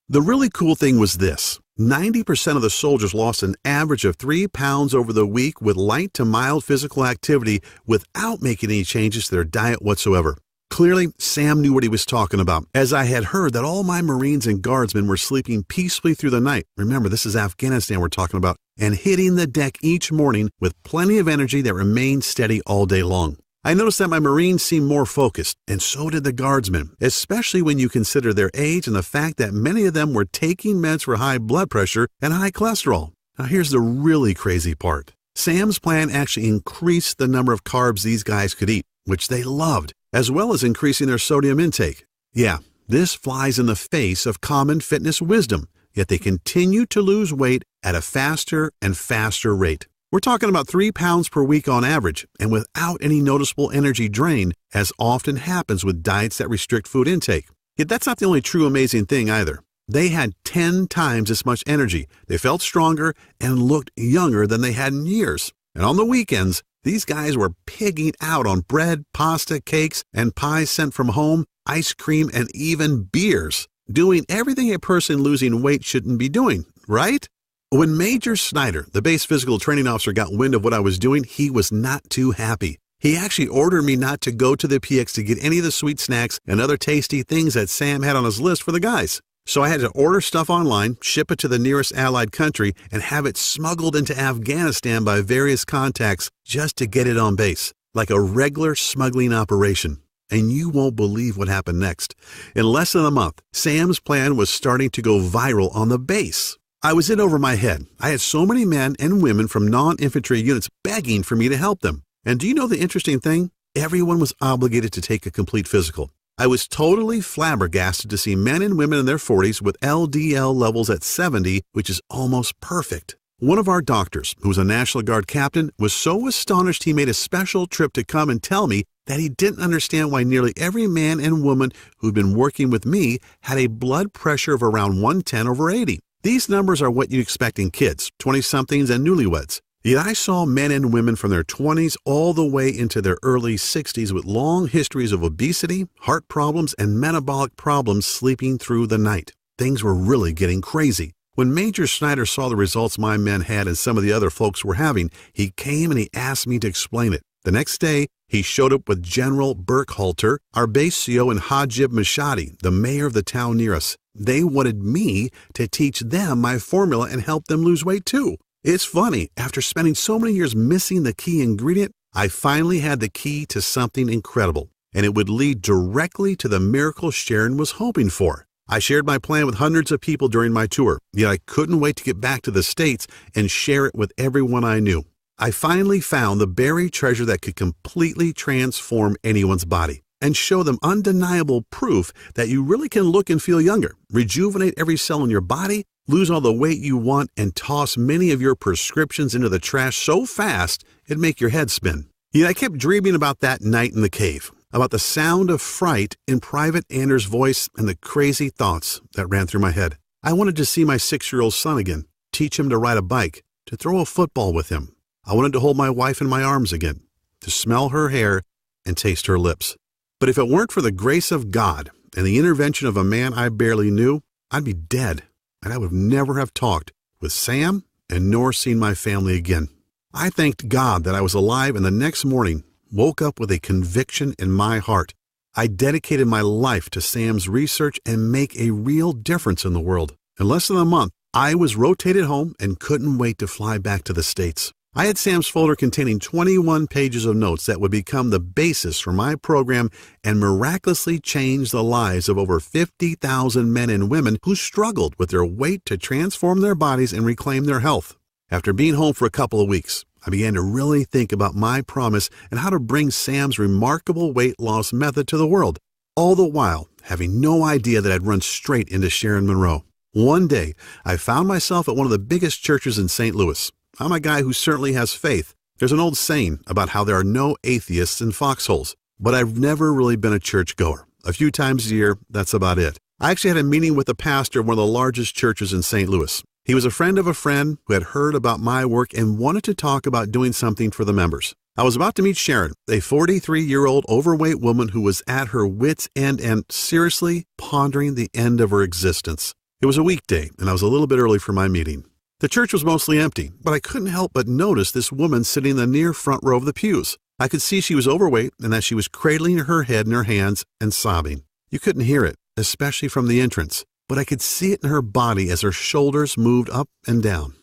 The really cool thing was this. 90% of the soldiers lost an average of 3 pounds over the week with light to mild physical activity without making any changes to their diet whatsoever. Clearly, Sam knew what he was talking about, as I had heard that all my Marines and Guardsmen were sleeping peacefully through the night. Remember, this is Afghanistan we're talking about, and hitting the deck each morning with plenty of energy that remained steady all day long. I noticed that my Marines seemed more focused, and so did the Guardsmen, especially when you consider their age and the fact that many of them were taking meds for high blood pressure and high cholesterol. Now here's the really crazy part. Sam's plan actually increased the number of carbs these guys could eat, which they loved, as well as increasing their sodium intake. Yeah, this flies in the face of common fitness wisdom, yet they continue to lose weight at a faster and faster rate. We're talking about 3 pounds per week on average, and without any noticeable energy drain, as often happens with diets that restrict food intake. Yet that's not the only true amazing thing either. They had 10 times as much energy, they felt stronger, and looked younger than they had in years. And on the weekends, these guys were pigging out on bread, pasta, cakes, and pies sent from home, ice cream, and even beers, doing everything a person losing weight shouldn't be doing, right? When Major Snyder, the base physical training officer, got wind of what I was doing, he was not too happy. He actually ordered me not to go to the PX to get any of the sweet snacks and other tasty things that Sam had on his list for the guys. So I had to order stuff online, ship it to the nearest allied country, and have it smuggled into Afghanistan by various contacts just to get it on base, like a regular smuggling operation. And you won't believe what happened next. In less than a month, Sam's plan was starting to go viral on the base. I was in over my head. I had so many men and women from non-infantry units begging for me to help them. And do you know the interesting thing? Everyone was obligated to take a complete physical. I was totally flabbergasted to see men and women in their 40s with LDL levels at 70, which is almost perfect. One of our doctors, who was a National Guard captain, was so astonished he made a special trip to come and tell me that he didn't understand why nearly every man and woman who'd been working with me had a blood pressure of around 110/80. These numbers are what you'd expect in kids, 20-somethings, and newlyweds. Yet I saw men and women from their 20s all the way into their early 60s with long histories of obesity, heart problems, and metabolic problems sleeping through the night. Things were really getting crazy. When Major Snyder saw the results my men had and some of the other folks were having, he came and he asked me to explain it. The next day, he showed up with General Burkhalter, our base CO, and Hajib Mashadi, the mayor of the town near us. They wanted me to teach them my formula and help them lose weight too. It's funny, after spending so many years missing the key ingredient, I finally had the key to something incredible, and it would lead directly to the miracle Sharon was hoping for. I shared my plan with hundreds of people during my tour, yet I couldn't wait to get back to the States and share it with everyone I knew. I finally found the buried treasure that could completely transform anyone's body and show them undeniable proof that you really can look and feel younger, rejuvenate every cell in your body, lose all the weight you want, and toss many of your prescriptions into the trash so fast it'd make your head spin. Yet I kept dreaming about that night in the cave, about the sound of fright in Private Anders' voice and the crazy thoughts that ran through my head. I wanted to see my 6-year-old son again, teach him to ride a bike, to throw a football with him. I wanted to hold my wife in my arms again, to smell her hair and taste her lips. But if it weren't for the grace of God and the intervention of a man I barely knew, I'd be dead, and I would never have talked with Sam and nor seen my family again. I thanked God that I was alive, and the next morning woke up with a conviction in my heart. I dedicated my life to Sam's research and make a real difference in the world. In less than a month, I was rotated home and couldn't wait to fly back to the States. I had Sam's folder containing 21 pages of notes that would become the basis for my program and miraculously change the lives of over 50,000 men and women who struggled with their weight to transform their bodies and reclaim their health. After being home for a couple of weeks, I began to really think about my promise and how to bring Sam's remarkable weight loss method to the world, all the while having no idea that I'd run straight into Sharon Monroe. One day, I found myself at one of the biggest churches in St. Louis. I'm a guy who certainly has faith. There's an old saying about how there are no atheists in foxholes, but I've never really been a churchgoer. A few times a year, that's about it. I actually had a meeting with the pastor of one of the largest churches in St. Louis. He was a friend of a friend who had heard about my work and wanted to talk about doing something for the members. I was about to meet Sharon, a 43-year-old overweight woman who was at her wit's end and seriously pondering the end of her existence. It was a weekday, and I was a little bit early for my meeting. The church was mostly empty, but I couldn't help but notice this woman sitting in the near front row of the pews. I could see she was overweight and that she was cradling her head in her hands and sobbing. You couldn't hear it, especially from the entrance, but I could see it in her body as her shoulders moved up and down.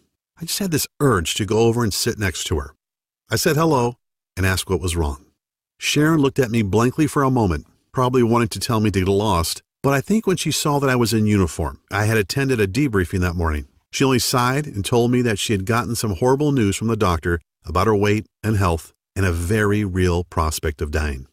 I just had this urge to go over and sit next to her. I said hello and asked what was wrong. Sharon looked at me blankly for a moment, probably wanting to tell me to get lost, but I think when she saw that I was in uniform, I had attended a debriefing that morning. She only sighed and told me that she had gotten some horrible news from the doctor about her weight and health and a very real prospect of dying.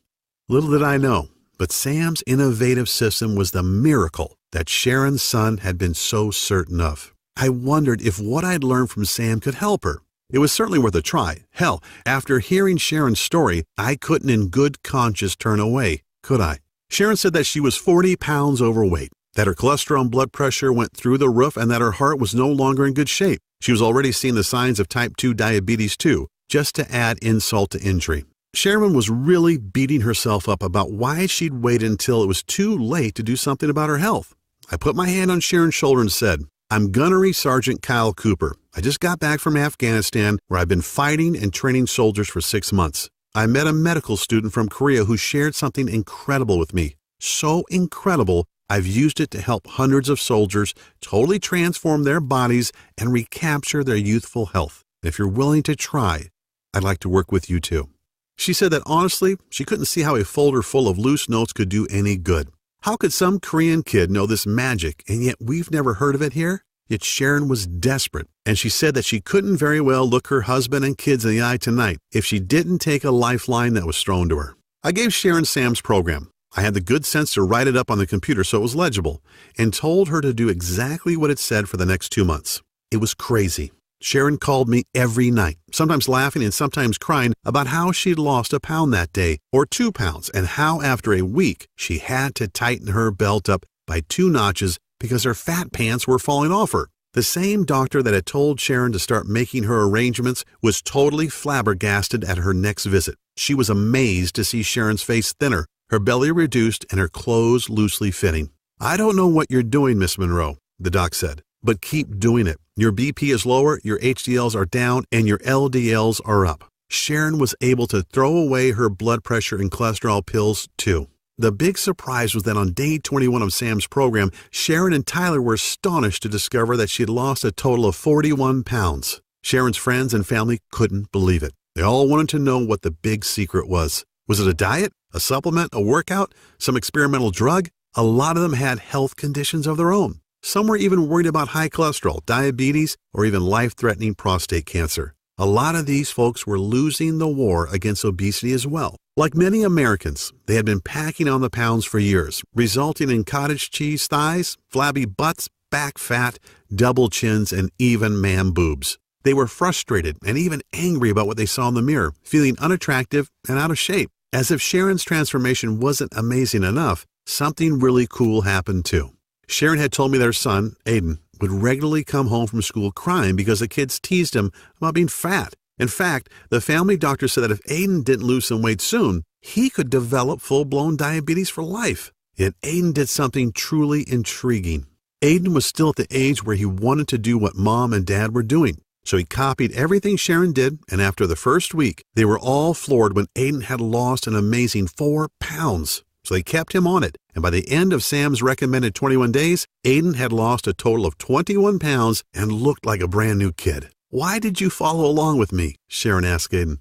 Little did I know, but Sam's innovative system was the miracle that Sharon's son had been so certain of. I wondered if what I'd learned from Sam could help her. It was certainly worth a try. Hell, after hearing Sharon's story, I couldn't in good conscience turn away, could I? Sharon said that she was 40 pounds overweight, that her cholesterol and blood pressure went through the roof, and that her heart was no longer in good shape. She was already seeing the signs of type 2 diabetes too, just to add insult to injury. Sharon was really beating herself up about why she'd waited until it was too late to do something about her health. I put my hand on Sharon's shoulder and said, "I'm Gunnery Sergeant Kyle Cooper. I just got back from Afghanistan, where I've been fighting and training soldiers for 6 months. I met a medical student from Korea who shared something incredible with me. So incredible, I've used it to help hundreds of soldiers totally transform their bodies and recapture their youthful health. If you're willing to try, I'd like to work with you too." She said that honestly, she couldn't see how a folder full of loose notes could do any good. How could some Korean kid know this magic, and yet we've never heard of it here? Yet Sharon was desperate, and she said that she couldn't very well look her husband and kids in the eye tonight if she didn't take a lifeline that was thrown to her. I gave Sharon Sam's program. I had the good sense to write it up on the computer so it was legible, and told her to do exactly what it said for the next 2 months. It was crazy. Sharon called me every night, sometimes laughing and sometimes crying about how she'd lost a pound that day, or 2 pounds, and how after a week she had to tighten her belt up by 2 notches because her fat pants were falling off her. The same doctor that had told Sharon to start making her arrangements was totally flabbergasted at her next visit. She was amazed to see Sharon's face thinner, her belly reduced, and her clothes loosely fitting. "I don't know what you're doing, Miss Monroe," the doc said, "but keep doing it. Your BP is lower, your HDLs are down, and your LDLs are up. Sharon was able to throw away her blood pressure and cholesterol pills too. The big surprise was that on day 21 of Sam's program, Sharon and Tyler were astonished to discover that she had lost a total of 41 pounds. Sharon's friends and family couldn't believe it. They all wanted to know what the big secret was. Was it a diet, a supplement, a workout, some experimental drug? A lot of them had health conditions of their own. Some were even worried about high cholesterol, diabetes, or even life-threatening prostate cancer. A lot of these folks were losing the war against obesity as well. Like many Americans, they had been packing on the pounds for years, resulting in cottage cheese thighs, flabby butts, back fat, double chins, and even man boobs. They were frustrated and even angry about what they saw in the mirror, feeling unattractive and out of shape. As if Sharon's transformation wasn't amazing enough, something really cool happened too. Sharon had told me their son, Aiden, would regularly come home from school crying because the kids teased him about being fat. In fact, the family doctor said that if Aiden didn't lose some weight soon, he could develop full-blown diabetes for life. Yet Aiden did something truly intriguing. Aiden was still at the age where he wanted to do what mom and dad were doing. So he copied everything Sharon did, and after the first week, they were all floored when Aiden had lost an amazing 4 pounds. So they kept him on it, and by the end of Sam's recommended 21 days, Aiden had lost a total of 21 pounds and looked like a brand new kid. "Why did you follow along with me?" Sharon asked Aiden.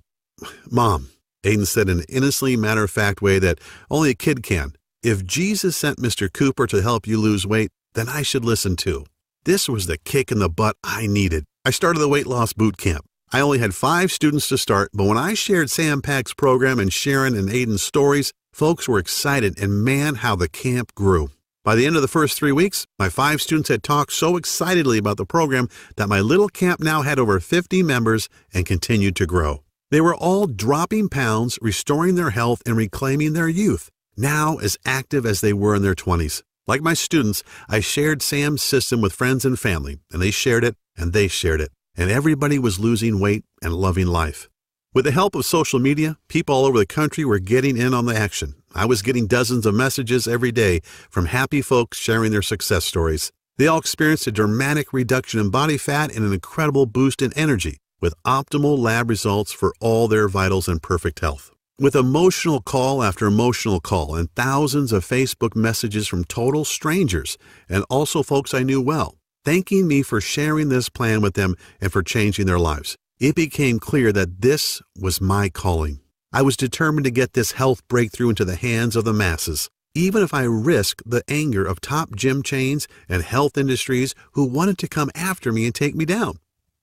"Mom," Aiden said in an innocently matter-of-fact way that only a kid can, "if Jesus sent Mr. Cooper to help you lose weight, then I should listen too. This was the kick in the butt I needed. I started the weight loss boot camp. I only had 5 students to start, but when I shared Sam Pack's program and Sharon and Aiden's stories, folks were excited, and man, how the camp grew. By the end of the first 3 weeks, my 5 students had talked so excitedly about the program that my little camp now had over 50 members and continued to grow. They were all dropping pounds, restoring their health, and reclaiming their youth, now as active as they were in their 20s. Like my students, I shared Sam's system with friends and family, and they shared it, and they shared it, and everybody was losing weight and loving life. With the help of social media, people all over the country were getting in on the action. I was getting dozens of messages every day from happy folks sharing their success stories. They all experienced a dramatic reduction in body fat and an incredible boost in energy, with optimal lab results for all their vitals and perfect health. With emotional call after emotional call and thousands of Facebook messages from total strangers and also folks I knew well, thanking me for sharing this plan with them and for changing their lives, it became clear that this was my calling. I was determined to get this health breakthrough into the hands of the masses, even if I risked the anger of top gym chains and health industries who wanted to come after me and take me down.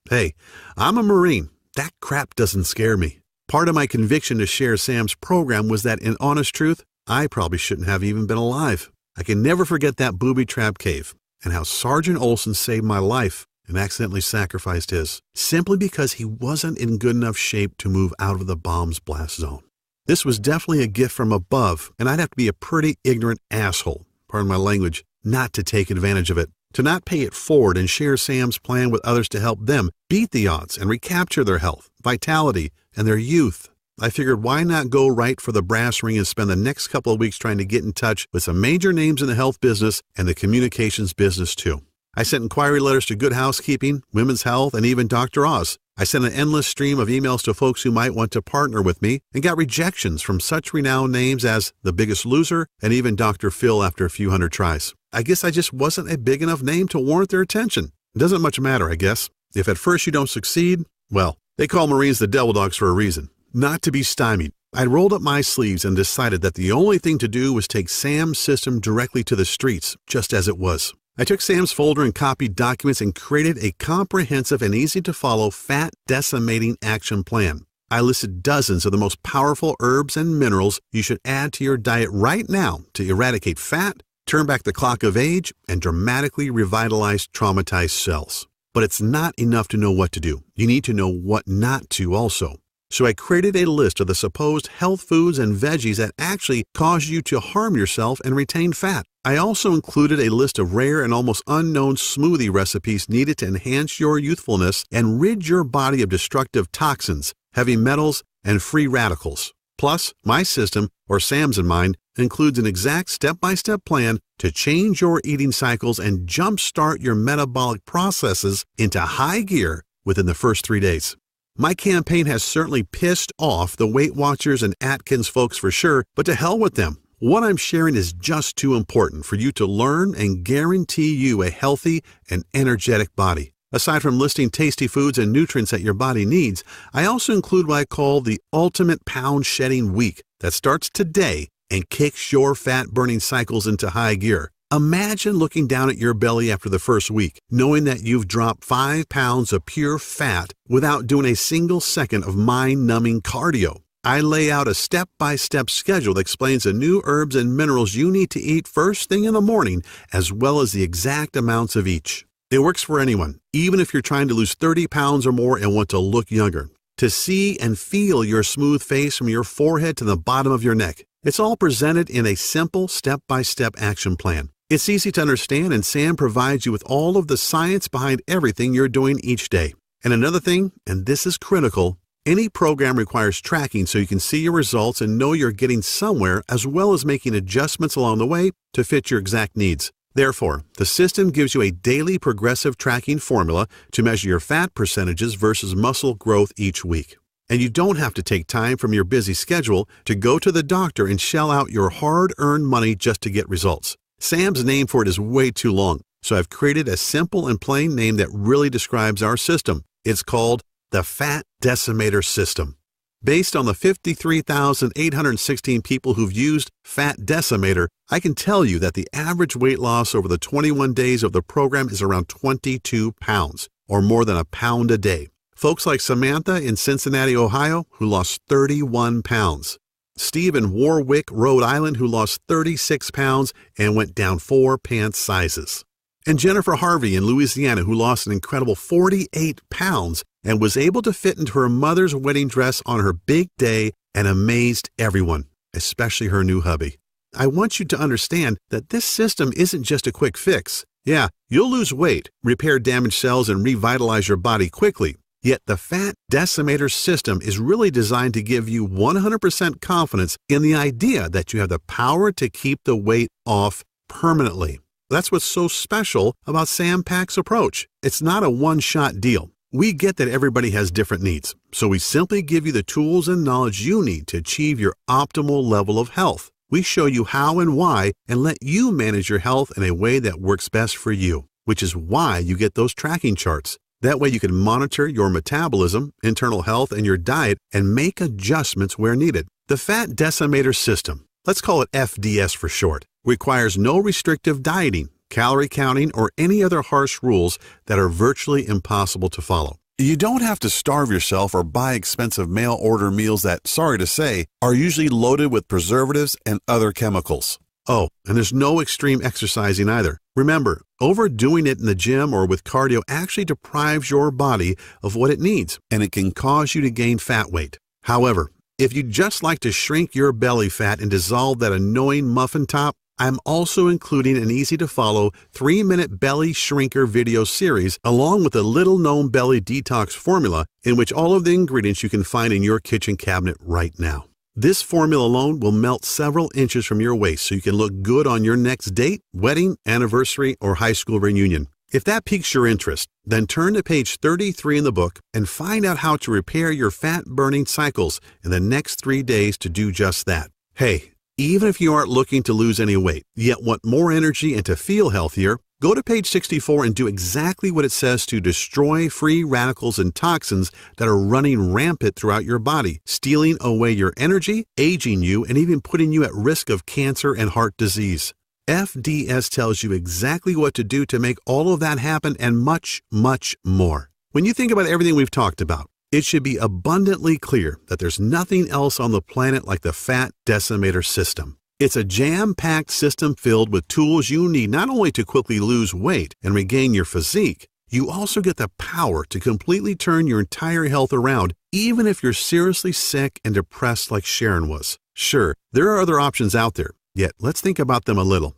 Hey, I'm a Marine. That crap doesn't scare me. Part of my conviction to share Sam's program was that, in honest truth, I probably shouldn't have even been alive. I can never forget that booby trap cave and how Sergeant Olson saved my life and accidentally sacrificed his, simply because he wasn't in good enough shape to move out of the bomb's blast zone. This was definitely a gift from above, and I'd have to be a pretty ignorant asshole, pardon my language, not to take advantage of it, to not pay it forward and share Sam's plan with others to help them beat the odds and recapture their health, vitality, and their youth. I figured, why not go right for the brass ring and spend the next couple of weeks trying to get in touch with some major names in the health business and the communications business too. I sent inquiry letters to Good Housekeeping, Women's Health, and even Dr. Oz. I sent an endless stream of emails to folks who might want to partner with me and got rejections from such renowned names as The Biggest Loser and even Dr. Phil after a few hundred tries. I guess I just wasn't a big enough name to warrant their attention. It doesn't much matter, I guess. If at first you don't succeed, well, they call Marines the devil dogs for a reason. Not to be stymied, I rolled up my sleeves and decided that the only thing to do was take Sam's system directly to the streets, just as it was. I took Sam's folder and copied documents and created a comprehensive and easy-to-follow fat-decimating action plan. I listed dozens of the most powerful herbs and minerals you should add to your diet right now to eradicate fat, turn back the clock of age, and dramatically revitalize traumatized cells. But it's not enough to know what to do. You need to know what not to also. So I created a list of the supposed health foods and veggies that actually cause you to harm yourself and retain fat. I also included a list of rare and almost unknown smoothie recipes needed to enhance your youthfulness and rid your body of destructive toxins, heavy metals, and free radicals. Plus, my system, or Sam's in mine, includes an exact step-by-step plan to change your eating cycles and jumpstart your metabolic processes into high gear within the first 3 days. My campaign has certainly pissed off the Weight Watchers and Atkins folks for sure, but to hell with them. What I'm sharing is just too important for you to learn and guarantee you a healthy and energetic body. Aside from listing tasty foods and nutrients that your body needs, I also include what I call the Ultimate Pound Shedding Week that starts today and kicks your fat-burning cycles into high gear. Imagine looking down at your belly after the first week, knowing that you've dropped 5 pounds of pure fat without doing a single second of mind-numbing cardio. I lay out a step-by-step schedule that explains the new herbs and minerals you need to eat first thing in the morning, as well as the exact amounts of each. It works for anyone, even if you're trying to lose 30 pounds or more and want to look younger. To see and feel your smooth face from your forehead to the bottom of your neck. It's all presented in a simple step-by-step action plan. It's easy to understand, and Sam provides you with all of the science behind everything you're doing each day. And another thing, and this is critical, any program requires tracking so you can see your results and know you're getting somewhere, as well as making adjustments along the way to fit your exact needs. Therefore, the system gives you a daily progressive tracking formula to measure your fat percentages versus muscle growth each week. And you don't have to take time from your busy schedule to go to the doctor and shell out your hard-earned money just to get results. Sam's name for it is way too long, so I've created a simple and plain name that really describes our system. It's called the Fat Decimator System. Based on the 53,816 people who've used Fat Decimator, I can tell you that the average weight loss over the 21 days of the program is around 22 pounds, or more than a pound a day. Folks like Samantha in Cincinnati, Ohio, who lost 31 pounds. Steve in Warwick, Rhode Island, who lost 36 pounds and went down 4 pant sizes. And Jennifer Harvey in Louisiana, who lost an incredible 48 pounds and was able to fit into her mother's wedding dress on her big day and amazed everyone, especially her new hubby. I want you to understand that this system isn't just a quick fix. Yeah, you'll lose weight, repair damaged cells, and revitalize your body quickly. Yet the Fat Decimator system is really designed to give you 100% confidence in the idea that you have the power to keep the weight off permanently. That's what's so special about Sam Pak's approach. It's not a one-shot deal. We get that everybody has different needs, so we simply give you the tools and knowledge you need to achieve your optimal level of health. We show you how and why and let you manage your health in a way that works best for you, which is why you get those tracking charts. That way you can monitor your metabolism, internal health, and your diet and make adjustments where needed. The Fat Decimator System, let's call it FDS for short, requires no restrictive dieting, calorie counting, or any other harsh rules that are virtually impossible to follow. You don't have to starve yourself or buy expensive mail-order meals that, sorry to say, are usually loaded with preservatives and other chemicals. Oh, and there's no extreme exercising either. Remember, overdoing it in the gym or with cardio actually deprives your body of what it needs, and it can cause you to gain fat weight. However, if you'd just like to shrink your belly fat and dissolve that annoying muffin top, I'm also including an easy-to-follow 3-minute belly shrinker video series along with a little-known belly detox formula in which all of the ingredients you can find in your kitchen cabinet right now. This formula alone will melt several inches from your waist so you can look good on your next date, wedding, anniversary, or high school reunion. If that piques your interest, then turn to page 33 in the book and find out how to repair your fat-burning cycles in the next 3 days to do just that. Hey, even if you aren't looking to lose any weight, yet want more energy and to feel healthier, go to page 64 and do exactly what it says to destroy free radicals and toxins that are running rampant throughout your body, stealing away your energy, aging you, and even putting you at risk of cancer and heart disease. FDS tells you exactly what to do to make all of that happen and much, much more. When you think about everything we've talked about, it should be abundantly clear that there's nothing else on the planet like the Fat Decimator System. It's a jam-packed system filled with tools you need not only to quickly lose weight and regain your physique, you also get the power to completely turn your entire health around, even if you're seriously sick and depressed like Sharon was. Sure, there are other options out there, yet let's think about them a little.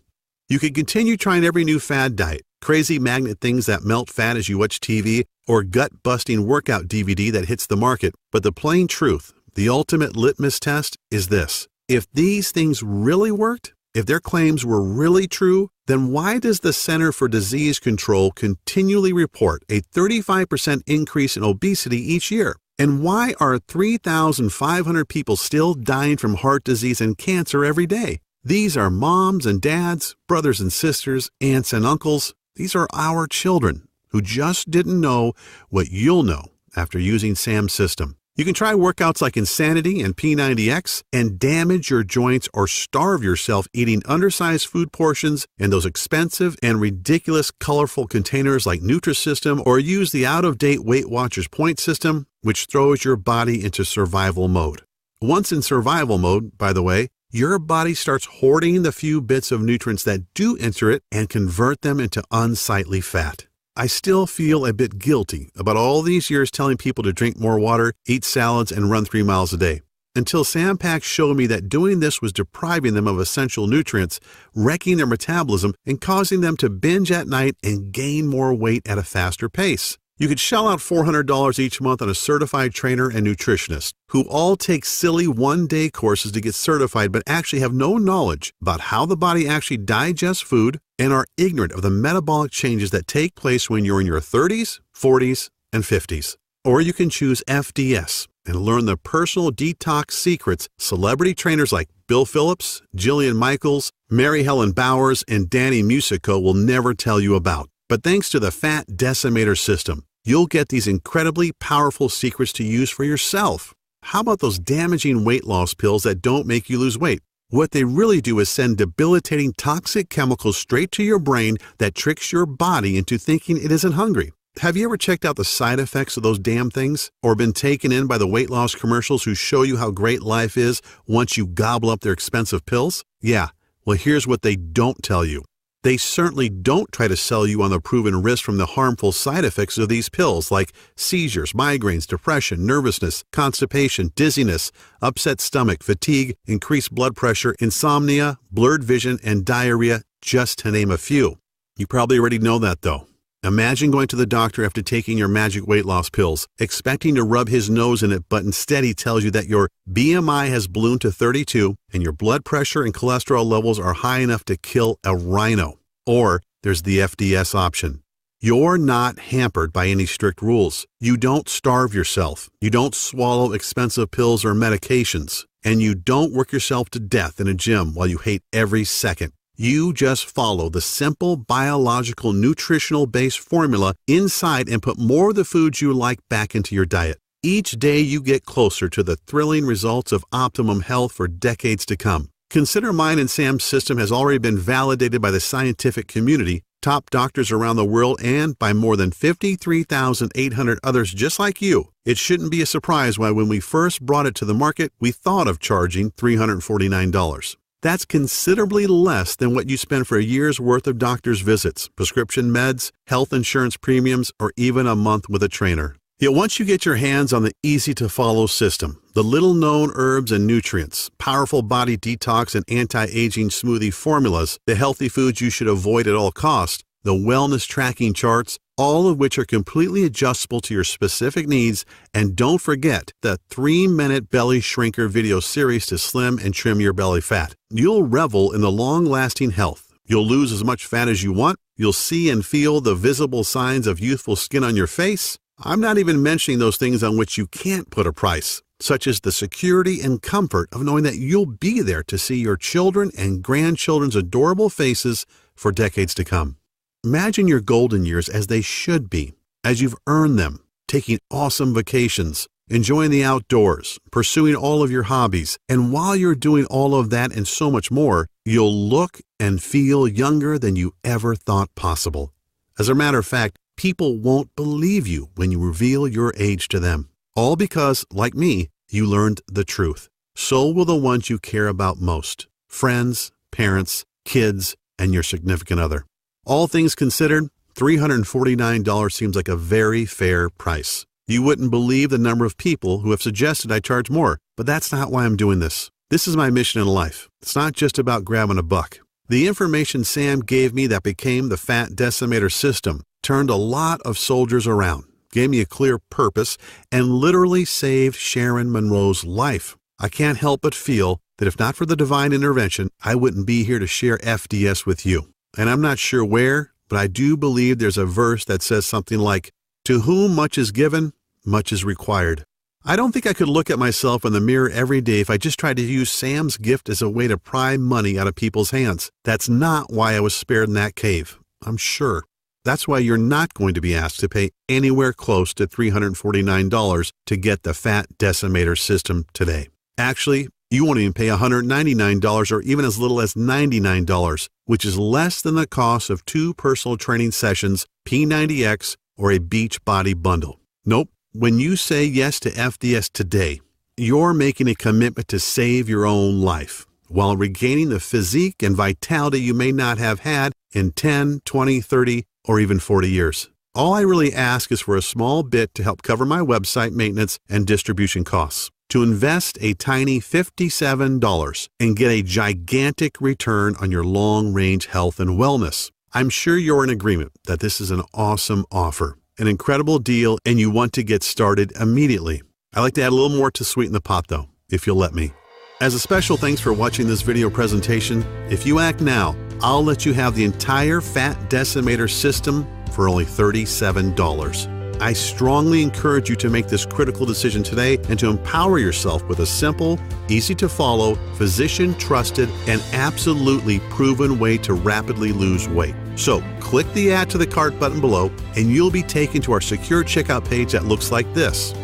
You could continue trying every new fad diet, crazy magnet things that melt fat as you watch TV, or gut-busting workout DVD that hits the market, but the plain truth, the ultimate litmus test, is this. If these things really worked, if their claims were really true, then why does the Center for Disease Control continually report a 35% increase in obesity each year? And why are 3,500 people still dying from heart disease and cancer every day? These are moms and dads, brothers and sisters, aunts and uncles. These are our children who just didn't know what you'll know after using Sam's system. You can try workouts like Insanity and P90X and damage your joints or starve yourself eating undersized food portions in those expensive and ridiculous colorful containers like Nutrisystem, or use the out-of-date Weight Watchers point system, which throws your body into survival mode. Once in survival mode, by the way, your body starts hoarding the few bits of nutrients that do enter it and convert them into unsightly fat. I still feel a bit guilty about all these years telling people to drink more water, eat salads, and run 3 miles a day, until Sam Pack showed me that doing this was depriving them of essential nutrients, wrecking their metabolism, and causing them to binge at night and gain more weight at a faster pace. You could shell out $400 each month on a certified trainer and nutritionist who all take silly one-day courses to get certified but actually have no knowledge about how the body actually digests food and are ignorant of the metabolic changes that take place when you're in your 30s, 40s, and 50s. Or you can choose FDS and learn the personal detox secrets celebrity trainers like Bill Phillips, Jillian Michaels, Mary Helen Bowers, and Danny Musico will never tell you about. But thanks to the Fat Decimator system, you'll get these incredibly powerful secrets to use for yourself. How about those damaging weight loss pills that don't make you lose weight? What they really do is send debilitating toxic chemicals straight to your brain that tricks your body into thinking it isn't hungry. Have you ever checked out the side effects of those damn things? Or been taken in by the weight loss commercials who show you how great life is once you gobble up their expensive pills? Yeah, well, here's what they don't tell you. They certainly don't try to sell you on the proven risk from the harmful side effects of these pills like seizures, migraines, depression, nervousness, constipation, dizziness, upset stomach, fatigue, increased blood pressure, insomnia, blurred vision, and diarrhea, just to name a few. You probably already know that though. Imagine going to the doctor after taking your magic weight loss pills, expecting to rub his nose in it, but instead he tells you that your BMI has ballooned to 32 and your blood pressure and cholesterol levels are high enough to kill a rhino. Or there's the FDS option. You're not hampered by any strict rules. You don't starve yourself. You don't swallow expensive pills or medications. And you don't work yourself to death in a gym while you hate every second. You just follow the simple biological nutritional-based formula inside and put more of the foods you like back into your diet. Each day you get closer to the thrilling results of optimum health for decades to come. Consider mine and Sam's system has already been validated by the scientific community, top doctors around the world, and by more than 53,800 others just like you. It shouldn't be a surprise why when we first brought it to the market, we thought of charging $349. That's considerably less than what you spend for a year's worth of doctor's visits, prescription meds, health insurance premiums, or even a month with a trainer. Yet once you get your hands on the easy-to-follow system, the little-known herbs and nutrients, powerful body detox and anti-aging smoothie formulas, the healthy foods you should avoid at all costs, the wellness tracking charts, all of which are completely adjustable to your specific needs, and don't forget the 3-minute belly shrinker video series to slim and trim your belly fat. You'll revel in the long-lasting health. You'll lose as much fat as you want. You'll see and feel the visible signs of youthful skin on your face. I'm not even mentioning those things on which you can't put a price, such as the security and comfort of knowing that you'll be there to see your children and grandchildren's adorable faces for decades to come. Imagine your golden years as they should be, as you've earned them, taking awesome vacations, enjoying the outdoors, pursuing all of your hobbies, and while you're doing all of that and so much more, you'll look and feel younger than you ever thought possible. As a matter of fact, people won't believe you when you reveal your age to them. All because, like me, you learned the truth. So will the ones you care about most: friends, parents, kids, and your significant other. All things considered, $349 seems like a very fair price. You wouldn't believe the number of people who have suggested I charge more, but that's not why I'm doing this. This is my mission in life. It's not just about grabbing a buck. The information Sam gave me that became the Fat Decimator system turned a lot of soldiers around, gave me a clear purpose, and literally saved Sharon Monroe's life. I can't help but feel that if not for the divine intervention, I wouldn't be here to share FDS with you. And I'm not sure where, but I do believe there's a verse that says something like, "To whom much is given, much is required." I don't think I could look at myself in the mirror every day if I just tried to use Sam's gift as a way to pry money out of people's hands. That's not why I was spared in that cave, I'm sure. That's why you're not going to be asked to pay anywhere close to $349 to get the Fat Decimator system today. Actually, you won't even pay $199 or even as little as $99, which is less than the cost of 2 personal training sessions, P90X, or a Beachbody bundle. Nope. When you say yes to FDS today, you're making a commitment to save your own life while regaining the physique and vitality you may not have had in 10, 20, 30, or even 40 years. All I really ask is for a small bit to help cover my website maintenance and distribution costs, to invest a tiny $57 and get a gigantic return on your long-range health and wellness. I'm sure you're in agreement that this is an awesome offer, an incredible deal, and you want to get started immediately. I'd like to add a little more to sweeten the pot though, if you'll let me. As a special thanks for watching this video presentation, if you act now, I'll let you have the entire Fat Decimator system for only $37. I strongly encourage you to make this critical decision today and to empower yourself with a simple, easy-to-follow, physician-trusted, and absolutely proven way to rapidly lose weight. So, click the Add to the Cart button below, and you'll be taken to our secure checkout page that looks like this.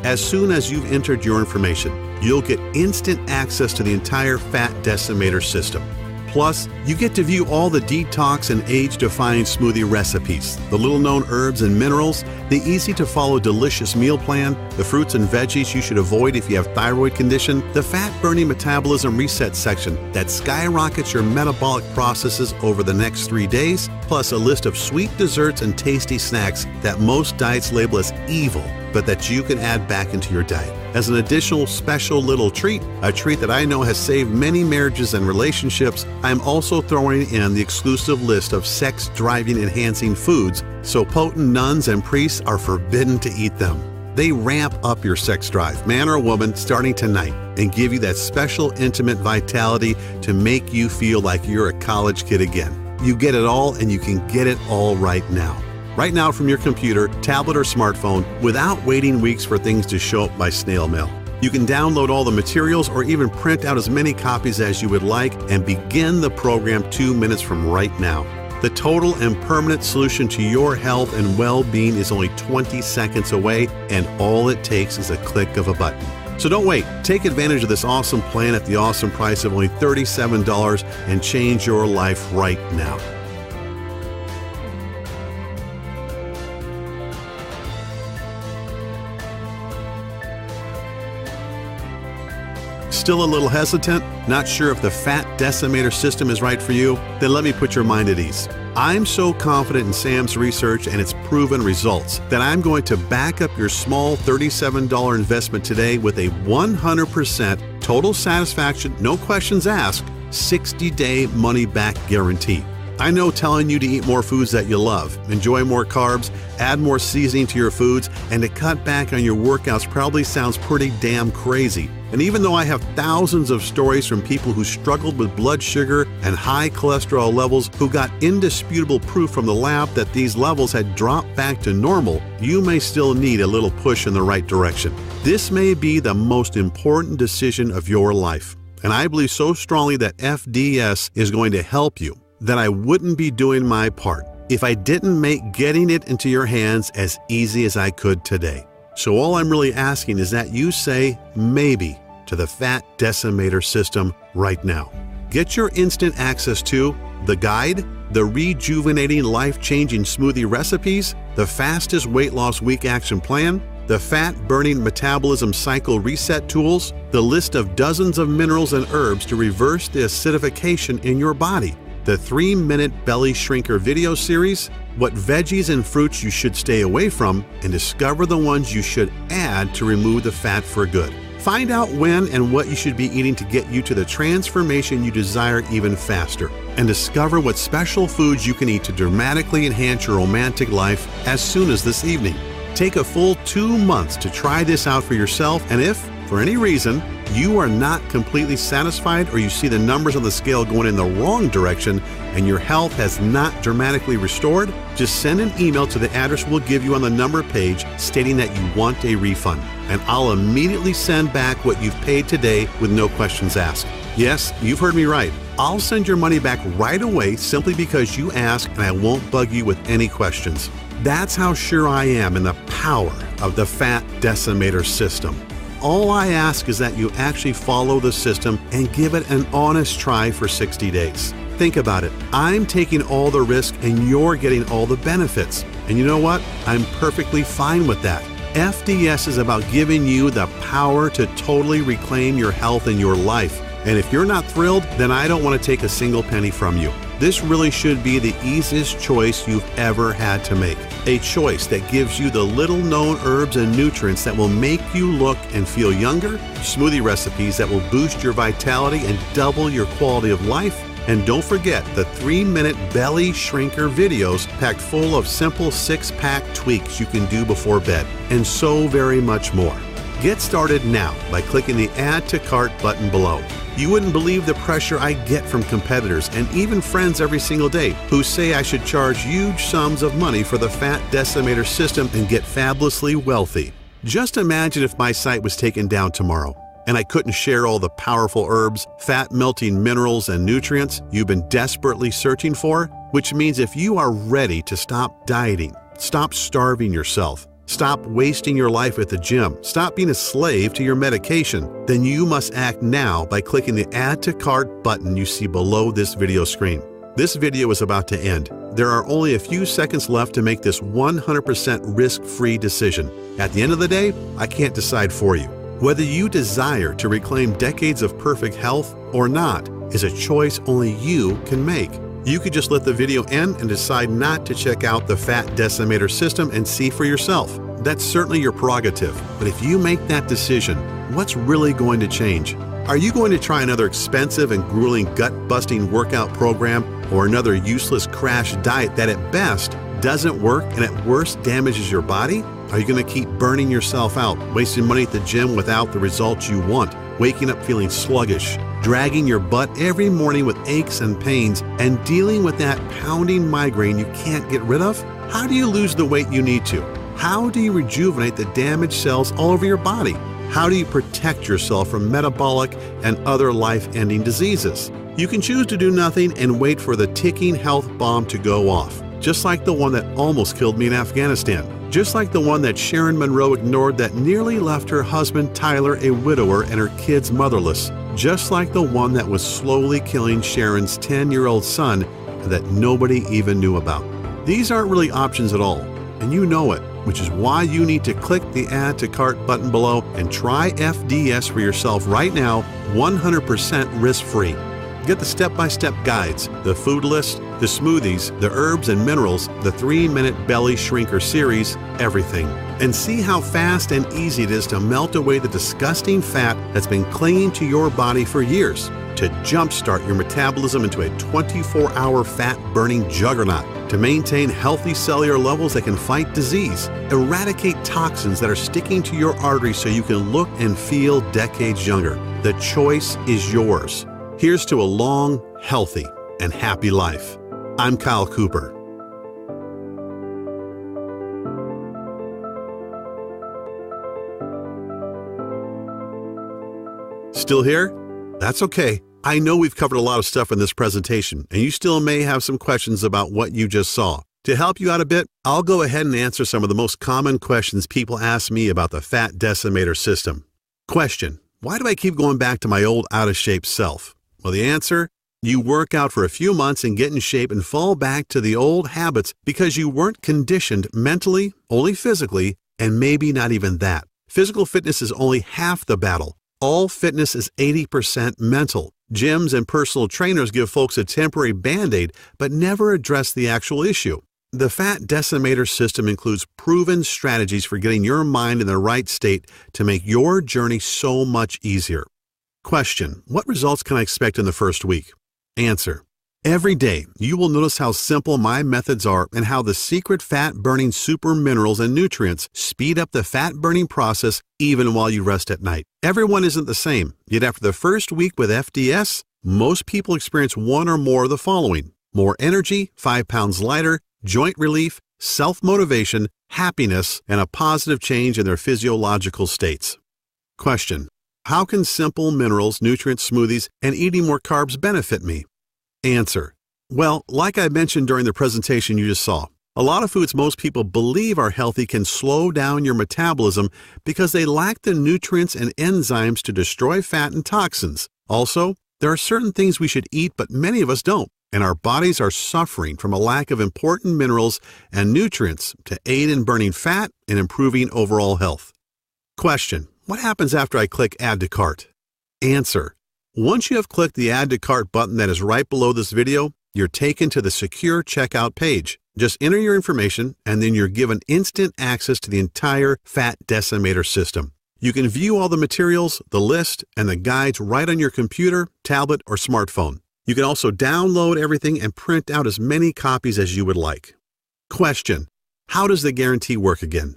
As soon as you've entered your information, you'll get instant access to the entire Fat Decimator system. Plus, you get to view all the detox and age-defying smoothie recipes, the little-known herbs and minerals, the easy-to-follow delicious meal plan, the fruits and veggies you should avoid if you have thyroid condition, the fat-burning metabolism reset section that skyrockets your metabolic processes over the next 3 days, plus a list of sweet desserts and tasty snacks that most diets label as evil, but that you can add back into your diet. As an additional special little treat, a treat that I know has saved many marriages and relationships, I'm also throwing in the exclusive list of sex-driving enhancing foods, so potent nuns and priests are forbidden to eat them. They ramp up your sex drive, man or woman, starting tonight, and give you that special intimate vitality to make you feel like you're a college kid again. You get it all, and you can get it all right now. Right now from your computer, tablet, or smartphone without waiting weeks for things to show up by snail mail. You can download all the materials or even print out as many copies as you would like and begin the program 2 minutes from right now. The total and permanent solution to your health and well-being is only 20 seconds away, and all it takes is a click of a button. So don't wait. Take advantage of this awesome plan at the awesome price of only $37 and change your life right now. Still a little hesitant? Not sure if the Fat Decimator system is right for you? Then let me put your mind at ease. I'm so confident in Sam's research and its proven results that I'm going to back up your small $37 investment today with a 100% total satisfaction, no questions asked, 60-day money-back guarantee. I know telling you to eat more foods that you love, enjoy more carbs, add more seasoning to your foods, and to cut back on your workouts probably sounds pretty damn crazy. And even though I have thousands of stories from people who struggled with blood sugar and high cholesterol levels who got indisputable proof from the lab that these levels had dropped back to normal, you may still need a little push in the right direction. This may be the most important decision of your life, and I believe so strongly that FDS is going to help you that I wouldn't be doing my part if I didn't make getting it into your hands as easy as I could today. So all I'm really asking is that you say maybe to the Fat Decimator system right now. Get your instant access to the guide, the rejuvenating life-changing smoothie recipes, the fastest weight loss week action plan, the fat-burning metabolism cycle reset tools, the list of dozens of minerals and herbs to reverse the acidification in your body, the 3-minute belly shrinker video series, what veggies and fruits you should stay away from, and discover the ones you should add to remove the fat for good. Find out when and what you should be eating to get you to the transformation you desire even faster. And discover what special foods you can eat to dramatically enhance your romantic life as soon as this evening. Take a full 2 months to try this out for yourself, and if, for any reason, you are not completely satisfied or you see the numbers on the scale going in the wrong direction and your health has not dramatically restored, just send an email to the address we'll give you on the number page stating that you want a refund, and I'll immediately send back what you've paid today with no questions asked. Yes, you've heard me right. I'll send your money back right away simply because you asked, and I won't bug you with any questions. That's how sure I am in the power of the Fat Decimator system. All I ask is that you actually follow the system and give it an honest try for 60 days. Think about it. I'm taking all the risk and you're getting all the benefits. And you know what? I'm perfectly fine with that. FDS is about giving you the power to totally reclaim your health and your life. And if you're not thrilled, then I don't want to take a single penny from you. This really should be the easiest choice you've ever had to make. A choice that gives you the little-known herbs and nutrients that will make you look and feel younger, smoothie recipes that will boost your vitality and double your quality of life, and don't forget the 3-minute belly shrinker videos packed full of simple 6-pack tweaks you can do before bed, and so very much more. Get started now by clicking the Add to Cart button below. You wouldn't believe the pressure I get from competitors and even friends every single day who say I should charge huge sums of money for the Fat Decimator system and get fabulously wealthy. Just imagine if my site was taken down tomorrow and I couldn't share all the powerful herbs, fat-melting minerals, and nutrients you've been desperately searching for, which means if you are ready to stop dieting, stop starving yourself, stop wasting your life at the gym, stop being a slave to your medication, then you must act now by clicking the Add to Cart button you see below this video screen. This video is about to end. There are only a few seconds left to make this 100% risk-free decision. At the end of the day, I can't decide for you. Whether you desire to reclaim decades of perfect health or not is a choice only you can make. You could just let the video end and decide not to check out the Fat Decimator system and see for yourself. That's certainly your prerogative, but if you make that decision, what's really going to change? Are you going to try another expensive and grueling gut-busting workout program or another useless crash diet that at best doesn't work and at worst damages your body? Are you going to keep burning yourself out, wasting money at the gym without the results you want, waking up feeling sluggish, dragging your butt every morning with aches and pains, and dealing with that pounding migraine you can't get rid of? How do you lose the weight you need to? How do you rejuvenate the damaged cells all over your body? How do you protect yourself from metabolic and other life-ending diseases? You can choose to do nothing and wait for the ticking health bomb to go off, just like the one that almost killed me in Afghanistan. Just like the one that Sharon Monroe ignored that nearly left her husband Tyler a widower and her kids motherless. Just like the one that was slowly killing Sharon's 10-year-old son and that nobody even knew about. These aren't really options at all, and you know it, which is why you need to click the Add to Cart button below and try FDS for yourself right now, 100% risk-free. Get the step-by-step guides, the food list, the smoothies, the herbs and minerals, the 3-minute belly shrinker series, everything. And see how fast and easy it is to melt away the disgusting fat that's been clinging to your body for years, to jumpstart your metabolism into a 24-hour fat-burning juggernaut, to maintain healthy cellular levels that can fight disease, eradicate toxins that are sticking to your arteries so you can look and feel decades younger. The choice is yours. Here's to a long, healthy, and happy life. I'm Kyle Cooper. Still here? That's okay. I know we've covered a lot of stuff in this presentation, and you still may have some questions about what you just saw. To help you out a bit, I'll go ahead and answer some of the most common questions people ask me about the Fat Decimator system. Question: why do I keep going back to my old out-of-shape self? Well, the answer: you work out for a few months and get in shape and fall back to the old habits because you weren't conditioned mentally, only physically, and maybe not even that. Physical fitness is only half the battle. All fitness is 80% mental. Gyms and personal trainers give folks a temporary band-aid, but never address the actual issue. The Fat Decimator system includes proven strategies for getting your mind in the right state to make your journey so much easier. Question: what results can I expect in the first week? Answer: Every day, you will notice how simple my methods are and how the secret fat-burning super minerals and nutrients speed up the fat-burning process even while you rest at night. Everyone isn't the same, yet after the first week with FDS, most people experience one or more of the following: more energy, 5 pounds lighter, joint relief, self-motivation, happiness, and a positive change in their physiological states. Question: how can simple minerals, nutrient smoothies, and eating more carbs benefit me? Answer: well, like I mentioned during the presentation you just saw, a lot of foods most people believe are healthy can slow down your metabolism because they lack the nutrients and enzymes to destroy fat and toxins. Also, there are certain things we should eat but many of us don't, and our bodies are suffering from a lack of important minerals and nutrients to aid in burning fat and improving overall health. Question: what happens after I click Add to Cart? Answer: once you have clicked the Add to Cart button that is right below this video, you're taken to the secure checkout page. Just enter your information and then you're given instant access to the entire Fat Decimator system. You can view all the materials, the list, and the guides right on your computer, tablet, or smartphone. You can also download everything and print out as many copies as you would like. Question: how does the guarantee work again?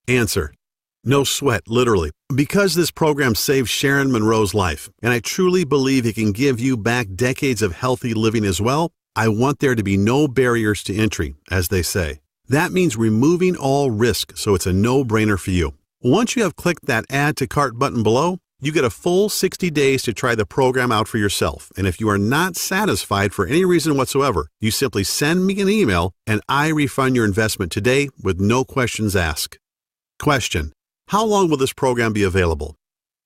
Answer: no sweat, literally. Because this program saved Sharon Monroe's life, and I truly believe it can give you back decades of healthy living as well, I want there to be no barriers to entry, as they say. That means removing all risk, so it's a no-brainer for you. Once you have clicked that Add to Cart button below, you get a full 60 days to try the program out for yourself, and if you are not satisfied for any reason whatsoever, you simply send me an email and I refund your investment today with no questions asked. Question: how long will this program be available?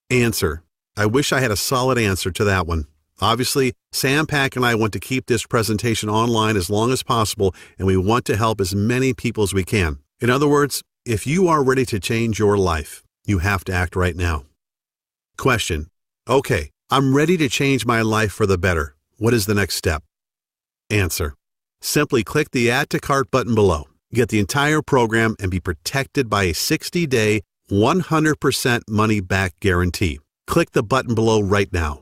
Answer: I wish I had a solid answer to that one. Obviously, Sam Pack and I want to keep this presentation online as long as possible, and we want to help as many people as we can. In other words, if you are ready to change your life, you have to act right now. Question: okay, I'm ready to change my life for the better. What is the next step? Answer: simply click the Add to Cart button below. Get the entire program and be protected by a 60-day, 100% money-back guarantee. Click the button below right now.